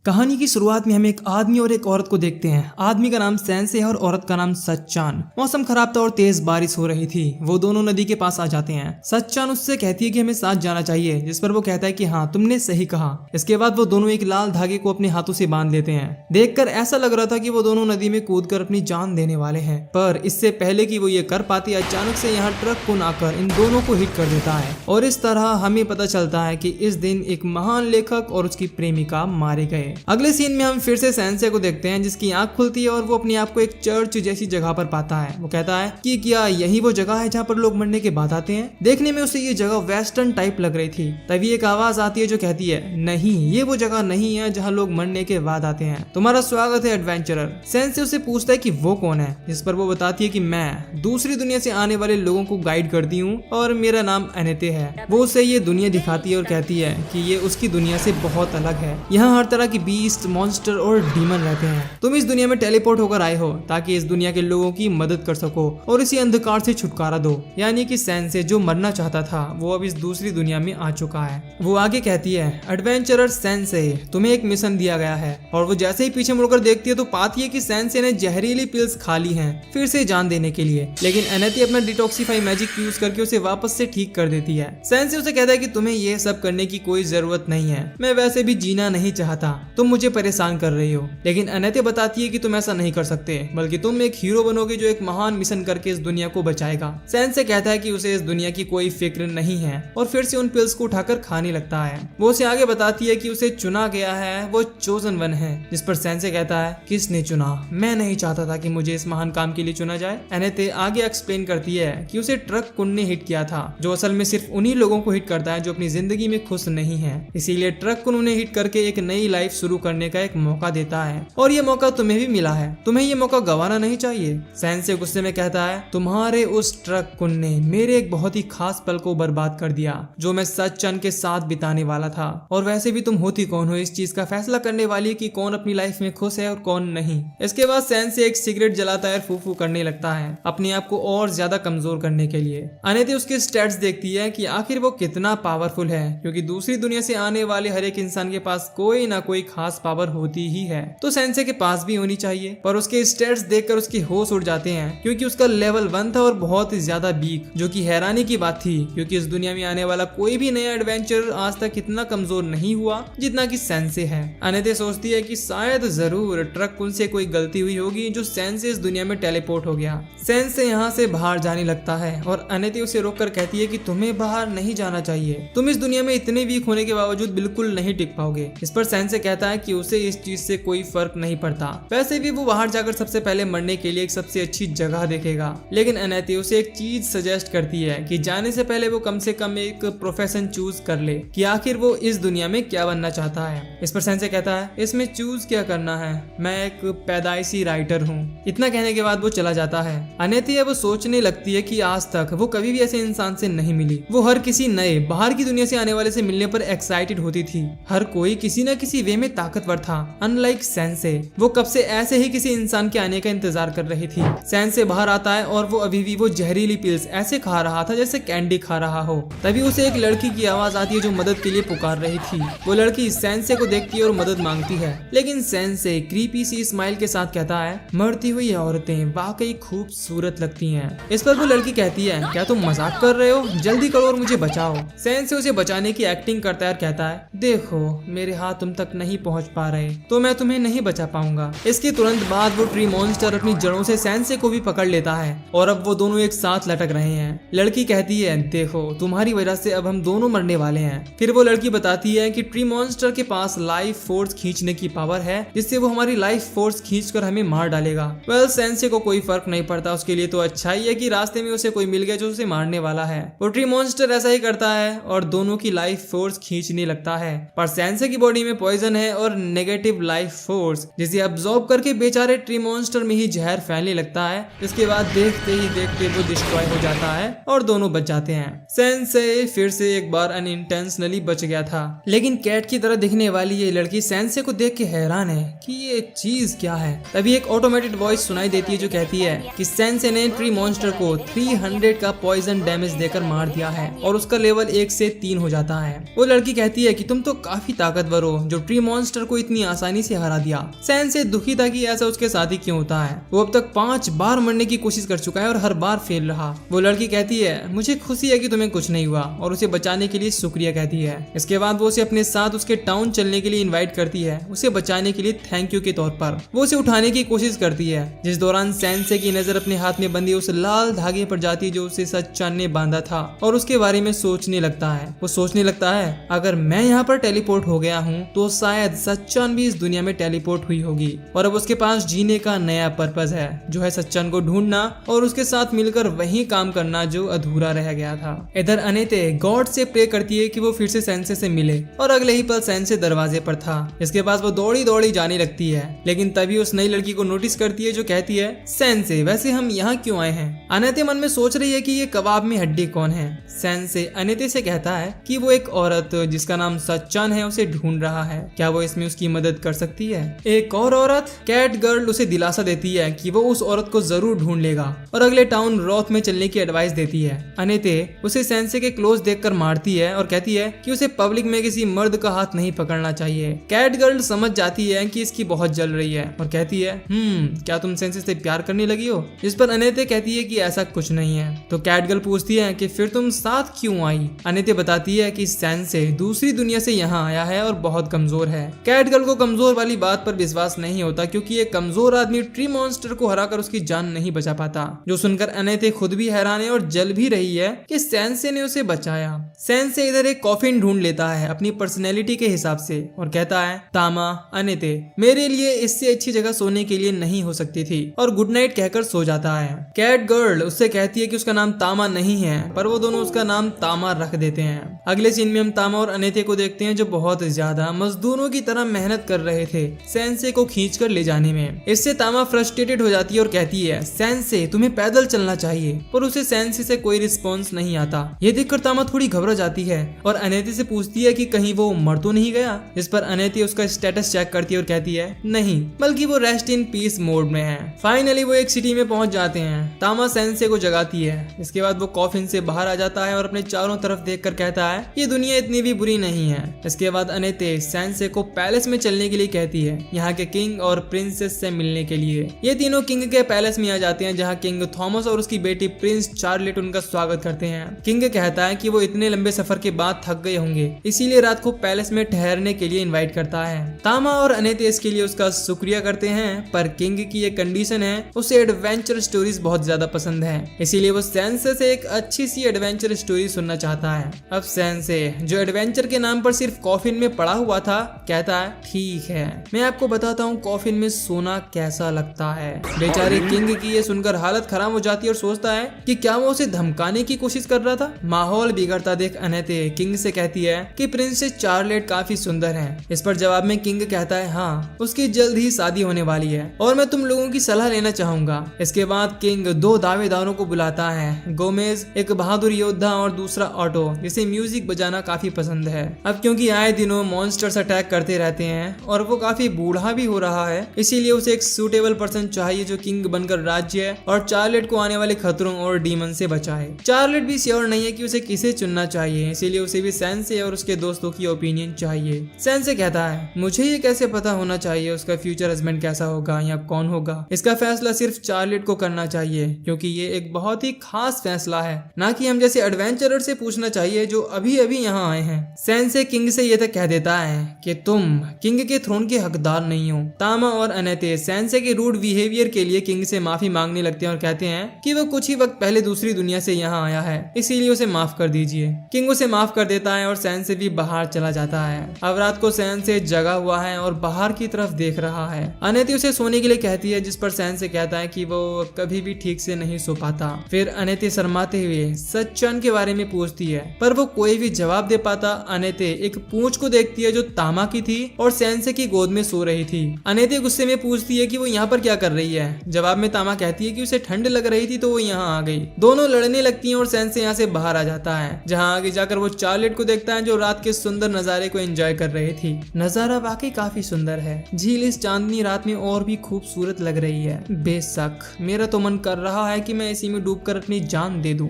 कहानी की शुरुआत में हम एक आदमी और एक औरत को देखते हैं। आदमी का नाम सेंसे है और औरत का नाम सच्चान। मौसम खराब था और तेज बारिश हो रही थी। वो दोनों नदी के पास आ जाते हैं। सच्चान उससे कहती है कि हमें साथ जाना चाहिए, जिस पर वो कहता है कि हाँ तुमने सही कहा। इसके बाद वो दोनों एक लाल धागे को अपने हाथों से बांध लेते हैं। देखकर ऐसा लग रहा था कि वो दोनों नदी में कूदकर अपनी जान देने वाले हैं, पर इससे पहले कि वो ये कर पाती अचानक से यहाँ ट्रक कौन आकर इन दोनों को हिट कर देता है और इस तरह हमें पता चलता है कि इस दिन एक महान लेखक और उसकी प्रेमिका मारे गए। अगले सीन में हम फिर से सेंसे को देखते हैं, जिसकी आंख खुलती है और वो अपने आप को एक चर्च जैसी जगह पर पाता है। वो कहता है कि क्या यही वो जगह है जहाँ पर लोग मरने के बाद आते हैं। देखने में उसे ये जगह वेस्टर्न टाइप लग रही थी। तभी एक आवाज आती है जो कहती है नहीं, ये वो जगह नहीं है जहाँ लोग मरने के बाद आते हैं। तुम्हारा स्वागत है एडवेंचरर। सेंसे उससे पूछता है कि वो कौन है, जिस पर वो बताती है कि मैं दूसरी दुनिया से आने वाले लोगों को गाइड करती हूँ और मेरा नाम अनेते है। वो उसे ये दुनिया दिखाती है और कहती है कि ये उसकी दुनिया से बहुत अलग है। यहाँ हर तरह की बीस्ट, मॉन्स्टर और डीमन रहते हैं। तुम इस दुनिया में टेलीपोर्ट होकर आए हो ताकि इस दुनिया के लोगों की मदद कर सको और इसी अंधकार से छुटकारा दो। यानी कि सेंसे जो मरना चाहता था वो अब इस दूसरी दुनिया में आ चुका है। वो आगे कहती है एडवेंचरर सेंसे, तुम्हें एक मिशन दिया गया है। और वो जैसे ही पीछे मुड़कर देखती है तो पाती है कि सेंसे ने जहरीली पिल्स खा ली हैं फिर से जान देने के लिए, लेकिन अनेती अपना डिटॉक्सिफाई मैजिक यूज करके उसे वापस से ठीक कर देती है। सेंसे उसे कहता है कि तुम्हें ये सब करने की कोई जरूरत नहीं है, मैं वैसे भी जीना नहीं चाहता, तुम मुझे परेशान कर रही हो। लेकिन अनेते बताती है कि तुम ऐसा नहीं कर सकते, बल्कि तुम एक हीरो बनोगे जो एक महान मिशन करके इस दुनिया को बचाएगा। सेंसे कहता है कि उसे इस दुनिया की कोई फिक्र नहीं है और फिर से उन पिल्स को उठाकर खाने लगता है। वो उसे आगे बताती है कि उसे चुना गया है, वो चोजन वन है। जिस पर सेंसे कहता है किसने चुना, मैं नहीं चाहता था कि मुझे इस महान काम के लिए चुना जाए। अनेते आगे एक्सप्लेन करती है कि उसे ट्रक कुन ने हिट किया था, जो असल में सिर्फ उन्हीं लोगों को हिट करता है जो अपनी जिंदगी में खुश नहीं है। इसीलिए ट्रक कुन उन्हें हिट करके एक नई लाइफ शुरू करने का एक मौका देता है और ये मौका तुम्हें भी मिला है, तुम्हें ये मौका गंवाना नहीं चाहिए। सेंसे गुस्से में कहता है तुम्हारे उस ट्रक कुन ने मेरे एक बहुत ही खास पल को बर्बाद कर दिया जो मैं सच्चन के साथ बिताने वाला था। और वैसे भी तुम होती कौन हो इस चीज का फैसला करने वाली कि कौन अपनी लाइफ में खुश है और कौन नहीं। इसके बाद सेंसे एक सिगरेट जलाता है और फू फू करने लगता है अपने आप को और ज्यादा कमजोर करने के लिए। अनेते उसके स्टैट्स देखती है कि आखिर वो कितना पावरफुल है, क्योंकि दूसरी दुनिया से आने वाले हर एक इंसान के पास कोई ना कोई खास पावर होती ही है, तो सेंसे के पास भी होनी चाहिए। पर उसके स्टेट्स देखकर उसके होश उड़ जाते हैं, क्योंकि उसका लेवल 1 था और बहुत ही ज्यादा वीक, जो कि हैरानी की बात थी, क्योंकि इस दुनिया में आने वाला कोई भी नया एडवेंचर आज तक इतना कमजोर नहीं हुआ जितना कि सेंसे है। अनेते सोचती है कि शायद जरूर ट्रक कुन से कोई गलती हुई होगी जो सेंसे इस दुनिया में टेलीपोर्ट हो गया। सेंसे यहाँ से बाहर जाने लगता है और अनेते उसे रोककर कहती है कि तुम्हें बाहर नहीं जाना चाहिए, तुम इस दुनिया में इतने वीक होने के बावजूद बिल्कुल नहीं टिक पाओगे। इस पर सेंसे कहता है कि उसे इस चीज से कोई फर्क नहीं पड़ता, वैसे भी वो बाहर जाकर सबसे पहले मरने के लिए एक सबसे अच्छी जगह देखेगा। लेकिन अनेती उसे एक चीज सजेस्ट करती है कि जाने से पहले वो कम से कम एक प्रोफेशन चूज कर ले कि आखिर वो इस दुनिया में क्या बनना चाहता है। इस पर सेंसे कहता है इसमें चूज क्या करना है, मैं एक पैदाइशी राइटर हूँ। इतना कहने के बाद वो चला जाता है। अनेती अब सोचने लगती है कि आज तक वो कभी भी ऐसे इंसान से नहीं मिली। वो हर किसी नए बाहर की दुनिया से आने वाले से मिलने पर एक्साइटेड होती थी। हर कोई किसी न किसी वे में ताकतवर था। अनलाइक सेंसे, वो कब से ऐसे ही किसी इंसान के आने का इंतजार कर रही थी। सेंसे बाहर आता है और वो अभी भी वो जहरीली पिल्स ऐसे खा रहा था जैसे कैंडी खा रहा हो। तभी उसे एक लड़की की आवाज आती है जो मदद के लिए पुकार रही थी। वो लड़की सेंसे को देखती है और मदद मांगती है, लेकिन सेंसे क्रीपी सी स्माइल के साथ कहता है मरती हुई औरतें वाकई खूबसूरत लगती हैं। इस पर वो लड़की कहती है क्या तुम मजाक कर रहे हो, जल्दी करो और मुझे बचाओ। सेंसे उसे बचाने की एक्टिंग करता है और कहता है देखो मेरे हाथ तुम तक नहीं पहुंच पा रहे तो मैं तुम्हें नहीं बचा पाऊंगा। इसके तुरंत बाद वो ट्री मॉन्स्टर अपनी जड़ों से सेंसे को भी पकड़ लेता है और अब वो दोनों एक साथ लटक रहे हैं। लड़की कहती है देखो तुम्हारी वजह से अब हम दोनों मरने वाले हैं। फिर वो लड़की बताती है कि ट्री मॉन्स्टर के पास लाइफ फोर्स खींचने की पावर है, जिससे वो हमारी लाइफ फोर्स खींचकर हमें मार डालेगा। वेल सेंसे को कोई फर्क नहीं पड़ता, उसके लिए तो अच्छा ही है कि रास्ते में उसे कोई मिल गया जो उसे मारने वाला है। वो ट्री मॉन्स्टर ऐसा ही करता है और दोनों की लाइफ फोर्स खींचने लगता है, पर सेंसे की बॉडी में पॉइजन है और नेगेटिव लाइफ फोर्स, जिसे अब्सॉर्ब करके बेचारे ट्री मॉन्स्टर में ही जहर फैलने लगता है। इसके बाद देखते ही देखते वो डिस्ट्रॉय हो जाता है और दोनों बच जाते हैं। सेंसे फिर से एक बार अनइंटेंशनली बच गया था, लेकिन कैट की तरह दिखने वाली ये लड़की सेंसे को देख के हैरान है कि ये चीज क्या है। तभी एक ऑटोमेटेड वॉइस सुनाई देती है जो कहती है कि सेंसे ने ट्री मॉन्स्टर को 300 का पॉइजन डैमेज देकर मार दिया है और उसका लेवल 1 से 3 हो जाता है। वो लड़की कहती है कि तुम तो काफी ताकतवर हो जो ट्री मॉन्स्टर मॉन्स्टर को इतनी आसानी से हरा दिया। सेंसे दुखी था कि ऐसा उसके साथ ही क्यों होता है। वो अब तक 5 बार मरने की कोशिश कर चुका है और हर बार फेल रहा। वो लड़की कहती है मुझे खुशी है कि तुम्हें कुछ नहीं हुआ और उसे बचाने के लिए शुक्रिया कहती है। इसके बाद वो उसे अपने साथ उसके टाउन चलने के लिए इनवाइट करती है, उसे बचाने के लिए थैंक यू के तौर पर। वो उसे उठाने की कोशिश करती है, जिस दौरान सेंसे की नजर अपने हाथ में बंधी उस लाल धागे पर जाती है जो उसे सच्चान ने बांधा था और उसके बारे में सोचने लगता है। वो सोचने लगता है अगर मैं यहाँ पर टेलीपोर्ट हो गया हूँ तो शायद सच्चान भी इस दुनिया में टेलीपोर्ट हुई होगी और अब उसके पास जीने का नया पर्पस है, जो है सच्चान को ढूंढना और उसके साथ मिलकर वही काम करना जो अधूरा रह गया था। इधर अनेते गॉड से प्रे करती है कि वो फिर से सेंसे से मिले और अगले ही पल सेंसे दरवाजे पर था। इसके बाद वो दौड़ी दौड़ी जाने लगती है, लेकिन तभी उस नई लड़की को नोटिस करती है जो कहती है सेंसे वैसे हम यहाँ क्यों आए हैं। अनेते मन में सोच रही है कि ये कबाब में हड्डी कौन है। सेंसे अनेते से कहता है कि वो एक औरत जिसका नाम सच्चान है उसे ढूंढ रहा है, क्या वो इसमें उसकी मदद कर सकती है। एक और औरत कैट गर्ल उसे दिलासा देती है कि वो उस औरत को जरूर ढूंढ लेगा और अगले टाउन रॉथ में चलने की एडवाइस देती है। अनेते उसे सेंसे के क्लोज देखकर मारती है और कहती है कि उसे पब्लिक में किसी मर्द का हाथ नहीं पकड़ना चाहिए। कैट गर्ल समझ जाती है कि इसकी बहुत जल रही है और कहती है क्या तुम सेंसे से प्यार करने लगी हो। जिस पर अनेते कहती है कि ऐसा कुछ नहीं है। तो कैट गर्ल पूछती है कि फिर तुम साथ क्यों आई। अनेते बताती है कि सेंसे दूसरी दुनिया से यहाँ आया है और बहुत कमजोर है। कैट गर्ल को कमजोर वाली बात पर विश्वास नहीं होता क्योंकि एक कमजोर आदमी ट्री मॉन्स्टर को हराकर उसकी जान नहीं बचा पाता, जो सुनकर अनेते खुद भी हैरान है और जल भी रही है कि सेंसे ने उसे बचाया। सेंसे इधर एक कॉफिन ढूंढ लेता है अपनी पर्सनैलिटी के हिसाब से और कहता है तामा अनेते मेरे लिए इससे अच्छी जगह सोने के लिए नहीं हो सकती थी और गुड नाइट कहकर सो जाता है। कैट गर्ल उससे कहती है कि उसका नाम तामा नहीं है, पर वो दोनों उसका नाम तामा रख देते हैं। अगले सीन में हम तामा और अनेते को देखते हैं जो बहुत ज्यादा मजदूरों की तरह मेहनत कर रहे थे सेंसे को खींचकर ले जाने में। इससे तामा फ्रस्ट्रेटेड हो जाती है और कहती है सेंसे तुम्हें पैदल चलना चाहिए, पर उसे सेंसे से कोई रिस्पॉन्स नहीं आता। ये देखकर तामा थोड़ी घबरा जाती है और अनेते से पूछती है कि कहीं वो मर तो नहीं गया। इस पर अनेते उसका स्टेटस चेक करती है और कहती है नहीं, बल्कि वो रेस्ट इन पीस मोड में है। फाइनली वो एक सिटी में पहुंच जाते हैं। तामा सेंसे को जगाती है। इसके बाद वो कॉफिन से बाहर आ जाता है और अपने चारों तरफ देखकर कहता है ये दुनिया इतनी भी बुरी नहीं है। इसके बाद अनेते सेंसे को पैलेस में चलने के लिए कहती है, यहाँ के किंग और प्रिंसेस से मिलने के लिए। ये तीनों किंग के पैलेस में आ जाते हैं जहाँ किंग थॉमस और उसकी बेटी प्रिंस चार्लेट उनका स्वागत करते हैं। किंग कहता है कि वो इतने लंबे सफर के बाद थक गए होंगे, इसीलिए रात को पैलेस में ठहरने के लिए इनवाइट करता है। तामा और अनेते इसके लिए उसका शुक्रिया करते हैं, पर किंग की ये कंडीशन है उसे एडवेंचर स्टोरीज बहुत ज्यादा पसंद है, इसीलिए वो सेंसे से एक अच्छी सी एडवेंचर स्टोरी सुनना चाहता है। अब सेंसे जो एडवेंचर के नाम पर सिर्फ कॉफिन में पड़ा हुआ था कहता है ठीक है मैं आपको बताता हूँ कॉफिन में सोना कैसा लगता है। बेचारे किंग की ये सुनकर हालत खराब हो जाती है और सोचता है कि क्या वो उसे धमकाने की कोशिश कर रहा था। माहौल बिगड़ता देख अनेते किंग से कहती है कि प्रिंसेस चार्लेट काफी सुंदर है। इस पर जवाब में किंग कहता है हाँ उसकी जल्द ही शादी होने वाली है और मैं तुम लोगों की सलाह लेना चाहूंगा। इसके बाद किंग 2 दावेदारों को बुलाता है, गोमेज एक बहादुर योद्धा और दूसरा ऑटो जिसे म्यूजिक बजाना काफी पसंद है। अब क्योंकि आए दिनों मॉन्स्टर्स अटैक करते रहते हैं और वो काफी बूढ़ा भी हो रहा है, इसीलिए उसे एक सूटेबल पर्सन चाहिए जो किंग बनकर राज्य और चार्लेट को आने वाले खतरों और डीमन से बचाए। चार्लेट भी श्योर नहीं है कि उसे किसे चुनना चाहिए, इसीलिए उसे भी सेंसे और उसके दोस्तों की ओपिनियन चाहिए। सेंसे कहता है मुझे ये कैसे पता होना चाहिए उसका फ्यूचर हस्बैंड कैसा होगा या कौन होगा। इसका फैसला सिर्फ चार्लेट को करना चाहिए क्योंकि ये एक बहुत ही खास फैसला है, ना कि हम जैसे एडवेंचरर से पूछना चाहिए जो अभी अभी यहाँ आए हैं। सेंसे किंग से ये तक कह देता है कि तुम किंग के थ्रोन के हकदार नहीं हो। तामा और अनेते सेंसे के रूड बिहेवियर के लिए किंग से माफी मांगने लगते हैं और कहते हैं कि वो कुछ ही वक्त पहले दूसरी दुनिया से यहाँ आया है, इसीलिए उसे माफ कर दीजिए। किंग उसे माफ कर देता है और सेंसे भी बाहर चला जाता है। अब रात को सेंसे जगा हुआ है और बाहर की तरफ देख रहा है। अनेते उसे सोने के लिए कहती है, जिस पर सेंसे कहता है कि वो कभी भी ठीक से नहीं सो पाता। फिर अनेते शर्माते हुए सच्चान के बारे में पूछती है, पर वो कोई भी जवाब दे पाता। अनेते एक पूंछ को देखती है जो तामा की थी और सेंसे की गोद में सो रही थी। अनेते गुस्से में पूछती है कि वो यहाँ पर क्या कर रही है। जवाब में तामा कहती है कि उसे ठंड लग रही थी तो वो यहाँ आ गई। दोनों लड़ने लगती हैं और सेंसे यहाँ से बाहर आ जाता है, जहाँ आगे जाकर वो चार्लेट को देखता है जो रात के सुंदर नजारे को एंजॉय कर रही थी। नजारा वाकई काफी सुंदर है। झील इस चांदनी रात में और भी खूबसूरत लग रही है। बेशक मेरा तो मन कर रहा है कि मैं इसी में डूबकर अपनी जान दे दूं।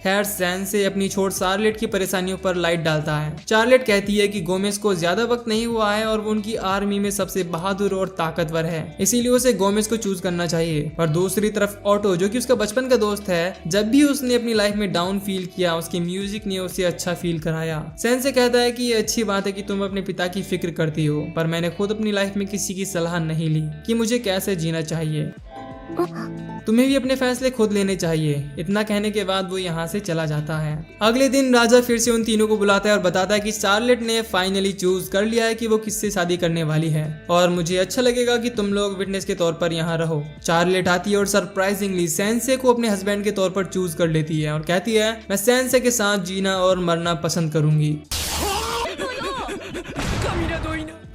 खैर सेंसे अपनी छोट चार्लेट की परेशानियों पर लाइट डालता है। चार्लेट कहती है कि गोमेज को ज्यादा वक्त नहीं हुआ है और वो उनकी आर्मी में सबसे बहादुर और ताकतवर है, इसीलिए उसे गोमेज को चूज करना चाहिए। और दूसरी तरफ ऑटो, जो कि उसका बचपन का दोस्त है, जब भी उसने अपनी लाइफ में डाउन फील किया उसके म्यूजिक ने उसे अच्छा फील कराया। सेंसे कहता है कि ये अच्छी बात है कि तुम अपने पिता की फिक्र करती हो, पर मैंने खुद अपनी लाइफ में किसी की सलाह नहीं ली कि मुझे कैसे जीना चाहिए। तुम्हें भी अपने फैसले खुद लेने चाहिए। इतना कहने के बाद वो यहाँ से चला जाता है। अगले दिन राजा फिर से उन तीनों को बुलाता है और बताता है कि चार्लेट ने फाइनली चूज कर लिया है कि वो किससे शादी करने वाली है और मुझे अच्छा लगेगा कि तुम लोग विटनेस के तौर पर यहाँ रहो। चार्लेट आती है और सरप्राइजिंगली सेंसे को अपने हस्बैंड के तौर पर चूज कर लेती है और कहती है मैं सेंसे के साथ जीना और मरना पसंद करूंगी।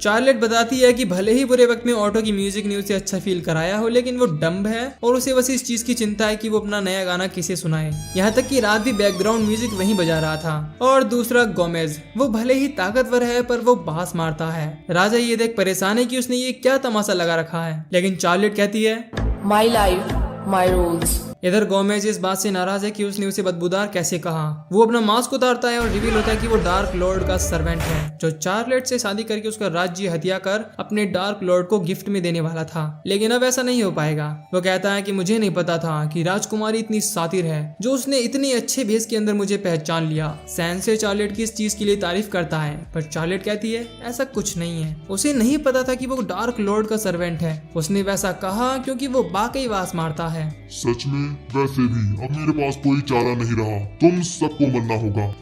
चार्लेट बताती है कि भले ही बुरे वक्त में ऑटो की म्यूजिक ने उसे अच्छा फील कराया हो, लेकिन वो डम्ब है और उसे बस इस चीज की चिंता है कि वो अपना नया गाना किसे सुनाए। यहाँ तक कि रात भी बैकग्राउंड म्यूजिक वहीं बजा रहा था। और दूसरा गोमेज, वो भले ही ताकतवर है पर वो बांस मारता है। राजा ये देख परेशान है कि उसने ये क्या तमाशा लगा रखा है, लेकिन चार्लेट कहती है माई लाइफ माई रूल्स। इधर गोमेज इस बात से नाराज है कि उसने उसे बदबूदार कैसे कहा। वो अपना मास्क उतारता है और रिवील होता है कि वो डार्क लॉर्ड का सर्वेंट है, जो चार्लेट से शादी करके उसका राज्य हत्या कर अपने डार्क लॉर्ड को गिफ्ट में देने वाला था। लेकिन अब ऐसा नहीं हो पाएगा। वो कहता है कि मुझे नहीं पता था कि राजकुमारी इतनी सातिर है, जो उसने इतने अच्छे भेस के अंदर मुझे पहचान लिया। सेंसे चार्लेट की इस चीज के लिए तारीफ करता है, पर चार्लेट कहती है ऐसा कुछ नहीं है। उसे नहीं पता था कि वो डार्क लॉर्ड का सर्वेंट है। उसने वैसा कहा क्योंकि वो वाकई वास मारता है। सच में? वैसे भी अब मेरे पास कोई चारा नहीं रहा, तुम सबको मरना होगा।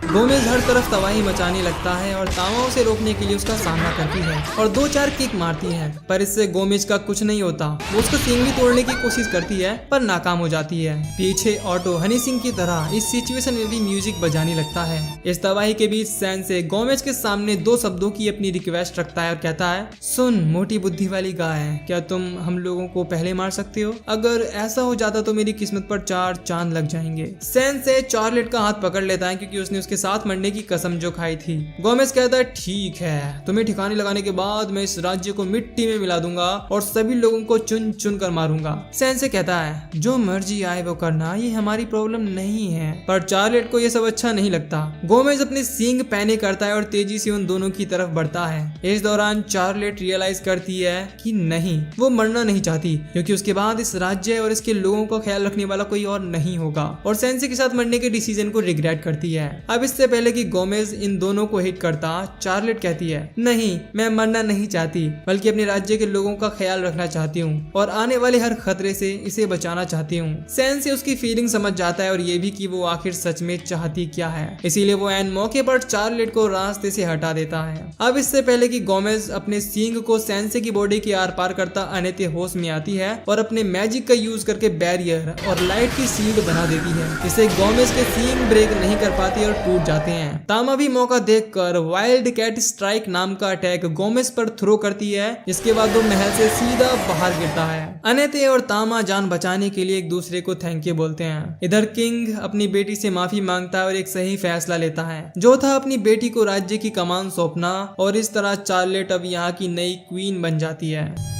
गोमेज हर तरफ तबाही मचाने लगता है और तामा उसे रोकने के लिए उसका सामना करती है और 2-4 किक मारती है, पर इससे गोमेज का कुछ नहीं होता। वो उसको सींग भी तोड़ने की कोशिश करती है पर नाकाम हो जाती है। पीछे ऑटो हनी सिंह की तरह इस सिचुएशन में भी म्यूजिक बजाने लगता है। इस तबाही के बीच सेंसे गोमेज के सामने 2 शब्दों की अपनी रिक्वेस्ट रखता है और कहता है सुन मोटी बुद्धि वाली गाय, क्या तुम हम लोगों को पहले मार सकते हो? अगर ऐसा हो जाता तो मेरी किस्मत पर 4 चांद लग जाएंगे। सेंसे चार्लेट का हाथ पकड़ लेता है क्योंकि उसने उसके साथ मरने की कसम जो खाई थी। गोमेज कहता है ठीक है, तुम्हें ठिकाने लगाने के बाद मैं इस राज्य को मिट्टी में मिला दूंगा और सभी लोगों को चुन चुन कर मारूंगा। सेंसे कहता है जो मर्जी आए वो करना, ये हमारी प्रॉब्लम नहीं है। पर चार्लेट को ये सब अच्छा नहीं लगता। गोमेज अपने सींग पहने करता है और तेजी से उन दोनों की तरफ बढ़ता है। इस दौरान चार्लेट रियलाइज करती है कि नहीं, वो मरना नहीं चाहती क्योंकि उसके बाद इस राज्य और इसके लोगों का ख्याल रखने वाला कोई और नहीं होगा, और सेंसे के साथ मरने के डिसीजन को रिग्रेट करती है। अब इससे पहले कि गोमेज इन दोनों को हिट करता, चार्लेट कहती है नहीं, मैं मरना नहीं चाहती बल्कि अपने राज्य के लोगों का ख्याल रखना चाहती हूँ और आने वाले हर खतरे से इसे बचाना चाहती हूँ। सेंसे उसकी फीलिंग समझ जाता है और ये भी कि वो आखिर सच में चाहती क्या है, इसीलिए वो एन मौके पर चार्लेट को रास्ते से हटा देता है। अब इससे पहले कि गोमेज अपने सींग को सेंसे की बॉडी के आर पार करता, अनेते होश में आती है और अपने मैजिक का यूज करके बैरियर और लाइट की शील्ड बना देती है। इसे गोमेज के सींग ब्रेक नहीं कर पाती और टूट जाते हैं। तामा भी मौका देखकर वाइल्ड कैट स्ट्राइक नाम का अटैक गोमेज पर थ्रो करती है, जिसके बाद वो महल से सीधा बाहर गिरता है। अनेते और तामा जान बचाने के लिए एक दूसरे को थैंक यू बोलते हैं। इधर किंग अपनी बेटी से माफी मांगता है और एक सही फैसला लेता है, जो था अपनी बेटी को राज्य की कमान सौंपना, और इस तरह चार्लेट अब यहाँ की नई क्वीन बन जाती है।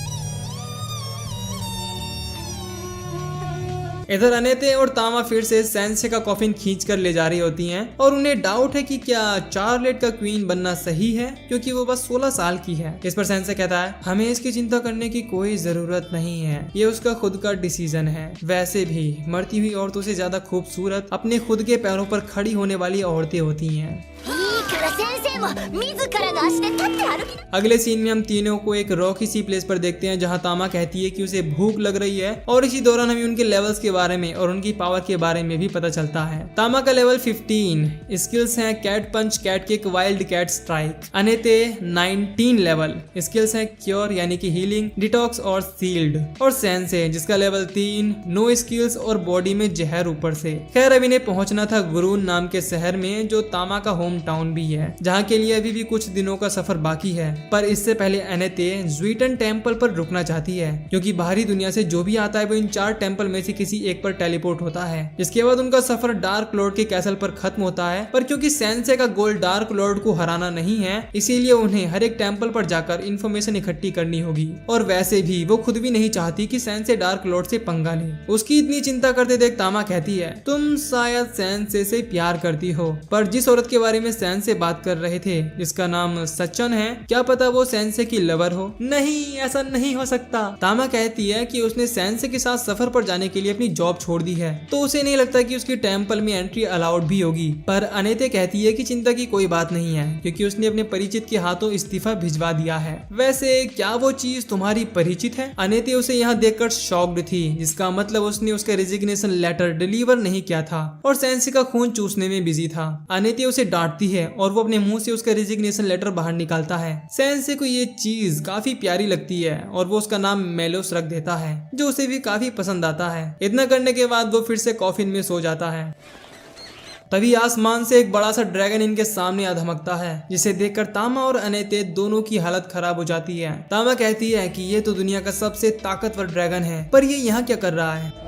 इधर अनेते और तामा फिर से सेंसे का कॉफिन खींच कर ले जा रही होती हैं और उन्हें डाउट है कि क्या चार्लेट का क्वीन बनना सही है, क्योंकि वो बस 16 साल की है। इस पर सेंसे कहता है हमें इसकी चिंता करने की कोई जरूरत नहीं है, ये उसका खुद का डिसीजन है। वैसे भी मरती हुई औरतों से ज्यादा खूबसूरत अपने खुद के पैरों पर खड़ी होने वाली औरतें होती हैं। अगले सीन में हम तीनों को एक रॉकी सी प्लेस पर देखते हैं, जहां तामा कहती है कि उसे भूख लग रही है, और इसी दौरान हमें उनके लेवल्स के बारे में और उनकी पावर के बारे में भी पता चलता है। तामा का लेवल 15, स्किल्स हैं cat punch, cat kick, wild cat strike. अनेते 19 लेवल, स्किल्स हैं क्योर यानी कि हीलिंग, डिटॉक्स और सील्ड। और सेंसे जिसका लेवल 3, नो स्किल्स और बॉडी में जहर ऊपर से। खैर अब इन्हें पहुंचना था गुरून नाम के शहर में, जो तामा का होम टाउन भी रही है, जहाँ के लिए अभी भी कुछ दिनों का सफर बाकी है। पर इससे पहले अनेते ज्वीटन टेम्पल पर रुकना चाहती है, क्योंकि बाहरी दुनिया से जो भी आता है वो इन 4 टेम्पल में से किसी एक पर टेलीपोर्ट होता है। इसके बाद उनका सफर डार्क लॉर्ड के कैसल पर खत्म होता है। पर क्योंकि सेंसे का गोल डार्क लॉर्ड को हराना नहीं है, इसीलिए उन्हें हर एक टेम्पल पर जाकर इन्फॉर्मेशन इकट्ठी करनी होगी। और वैसे भी वो खुद भी नहीं चाहती कि सेंसे डार्क लॉर्ड से पंगा ले। उसकी इतनी चिंता करते देख तामा कहती है, तुम शायद सेंसे से प्यार करती हो, पर जिस औरत के बारे में सेंसे बात कर रहे थे, जिसका नाम सच्चन है, क्या पता वो सेंसे की लवर हो। नहीं, ऐसा नहीं हो सकता। तामा कहती है कि उसने सेंसे के साथ सफर पर जाने के लिए अपनी जॉब छोड़ दी है, तो उसे नहीं लगता कि उसकी टेम्पल में एंट्री अलाउड भी होगी। पर अनेते कहती है कि चिंता की कोई बात नहीं है, क्योंकि उसने अपने परिचित के हाथों इस्तीफा भिजवा दिया है। वैसे क्या वो चीज तुम्हारी परिचित है? अनेते उसे यहाँ देखकर शॉक्ड थी, जिसका मतलब उसने उसका रेजिग्नेशन लेटर डिलीवर नहीं किया था और सेंसे का खून चूसने में बिजी था। अनेते उसे डांटती है और वो अपने मुंह से उसका रेजिग्नेशन लेटर बाहर निकालता है। सेंसे को ये चीज काफी प्यारी लगती है और वो उसका नाम मेलोस रख देता है, जो उसे भी काफी पसंद आता है। इतना करने के बाद वो फिर से कॉफिन में सो जाता है। तभी आसमान से एक बड़ा सा ड्रैगन इनके सामने आ धमकता है, जिसे देखकर तामा और अनेते दोनों की हालत खराब हो जाती है। तामा कहती है कि ये तो दुनिया का सबसे ताकतवर ड्रैगन है, पर ये यहाँ क्या कर रहा है।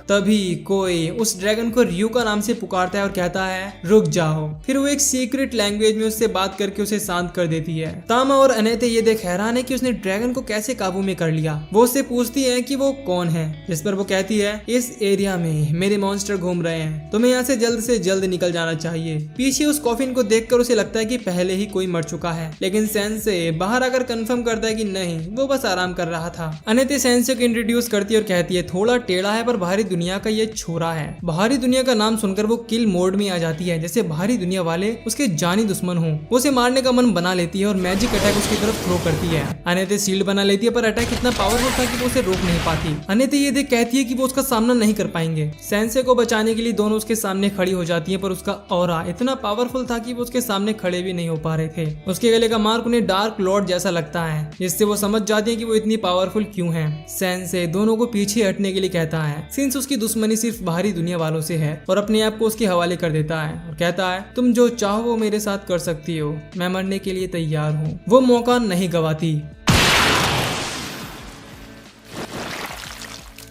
तभी कोई उस ड्रैगन को रियू का नाम से पुकारता है और कहता है, रुक जाओ। फिर वो एक सीक्रेट लैंग्वेज में उससे बात करके उसे शांत कर देती है। तामा और अनेते ये देख हैरान है कि उसने ड्रैगन को कैसे काबू में कर लिया। वो उससे पूछती है कि वो कौन है, जिस पर वो कहती है, इस एरिया में मेरे मॉन्स्टर घूम रहे हैं, तुम्हें यहाँ से जल्द निकल जाना चाहिए। पीछे उस कॉफिन को देखकर उसे लगता है कि पहले ही कोई मर चुका है, लेकिन सेंसे बाहर आकर कंफर्म करता है कि नहीं, वो बस आराम कर रहा था। अनेते सेंसे को इंट्रोड्यूस करती है और कहती है, थोड़ा टेढ़ा है पर बाहरी दुनिया का ये छोरा है। बाहरी दुनिया का नाम सुनकर वो किल मोड में आ जाती है, जैसे बाहरी दुनिया वाले उसके जानी दुश्मन हो। उसे मारने का मन बना लेती है और मैजिक अटैक उसकी तरफ थ्रो करती है। अनेते शील्ड बना लेती है, पर अटैक इतना पावरफुल था कि वो उसे रोक नहीं पाती। अनेते ये देख कहती है कि वो उसका सामना नहीं कर पाएंगे। सेंसे को बचाने के लिए दोनों उसके सामने खड़ी हो जाती है, पर उसका ऑरा इतना पावरफुल था कि वो उसके सामने खड़े भी नहीं हो पा रहे थे। उसके गले का मार्क उन्हें डार्क लॉर्ड जैसा लगता है, जिससे वो समझ जाती है कि वो इतनी पावरफुल क्यों है। सेंसे दोनों को पीछे हटने के लिए कहता है, सिंस उसकी दुश्मनी सिर्फ बाहरी दुनिया वालों से है, और अपने आप को उसके हवाले कर देता है और कहता है, तुम जो चाहो वो मेरे साथ कर सकती हो, मैं मरने के लिए तैयार हूँ। वो मौका नहीं गवाती।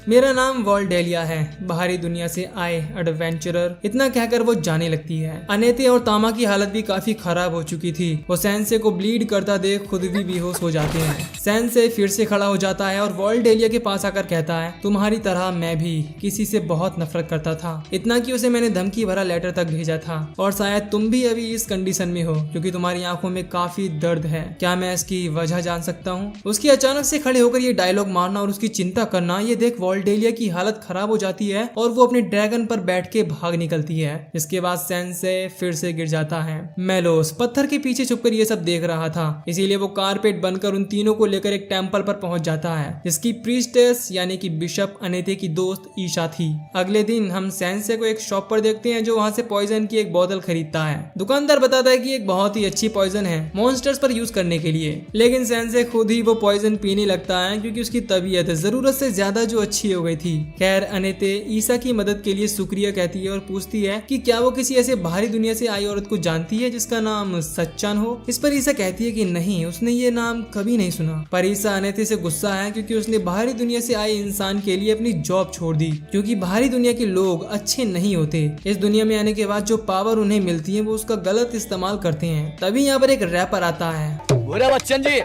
मेरा नाम वॉल्डेलिया है, बाहरी दुनिया से आए एडवेंचरर। इतना कहकर वो जाने लगती है। अनेते और तामा की हालत भी काफी खराब हो चुकी थी। वो सेंसे को ब्लीड करता देख खुद भी बेहोश हो जाते हैं। सेंसे फिर से खड़ा हो जाता है और वॉल्डेलिया के पास आकर कहता है, तुम्हारी तरह मैं भी किसी से बहुत नफरत करता था, इतना कि उसे मैंने धमकी भरा लेटर तक भेजा था, और शायद तुम भी अभी इस कंडीशन में हो क्योंकि तुम्हारी आंखों में काफी दर्द है। क्या मैं इसकी वजह जान सकता हूँ? उसकी अचानक से खड़े होकर ये डायलॉग मारना और उसकी चिंता करना ये देख वॉल्डेलिया की हालत खराब हो जाती है और वो अपने ड्रैगन पर बैठ के भाग निकलती है। इसके बाद सेंसे फिर से गिर जाता है। मेलोस पत्थर के पीछे छुपकर ये सब देख रहा था, इसीलिए वो कारपेट बनकर उन तीनों को लेकर एक टेंपल पर पहुंच जाता है, जिसकी प्रीस्टेस यानी कि बिशप अनेते की दोस्त ईशा थी। अगले दिन हम सेंसे को एक शॉप पर देखते हैं, जो वहां से पॉइजन की एक बोतल खरीदता है। दुकानदार बताता है कि एक बहुत ही अच्छी पॉइजन है मॉन्स्टर्स पर यूज करने के लिए, लेकिन सेंसे खुद ही वो पॉइजन पीने लगता है क्योंकि उसकी तबीयत जरूरत से ज्यादा जो अच्छी हो गई थी। खैर अनेते ईशा की मदद के लिए शुक्रिया कहती है और पूछती है कि क्या वो किसी ऐसे बाहरी दुनिया से आई औरत को जानती है जिसका नाम सच्चान हो। इस पर ईशा कहती है कि नहीं, उसने ये नाम कभी नहीं सुना। पर ईशा अनेते से गुस्सा है क्योंकि उसने बाहरी दुनिया से आए इंसान के लिए अपनी जॉब छोड़ दी, क्योंकि बाहरी दुनिया के लोग अच्छे नहीं होते। इस दुनिया में आने के बाद जो पावर उन्हें मिलती है वो उसका गलत इस्तेमाल करते हैं। तभी यहाँ पर एक रैपर आता है बच्चन जी,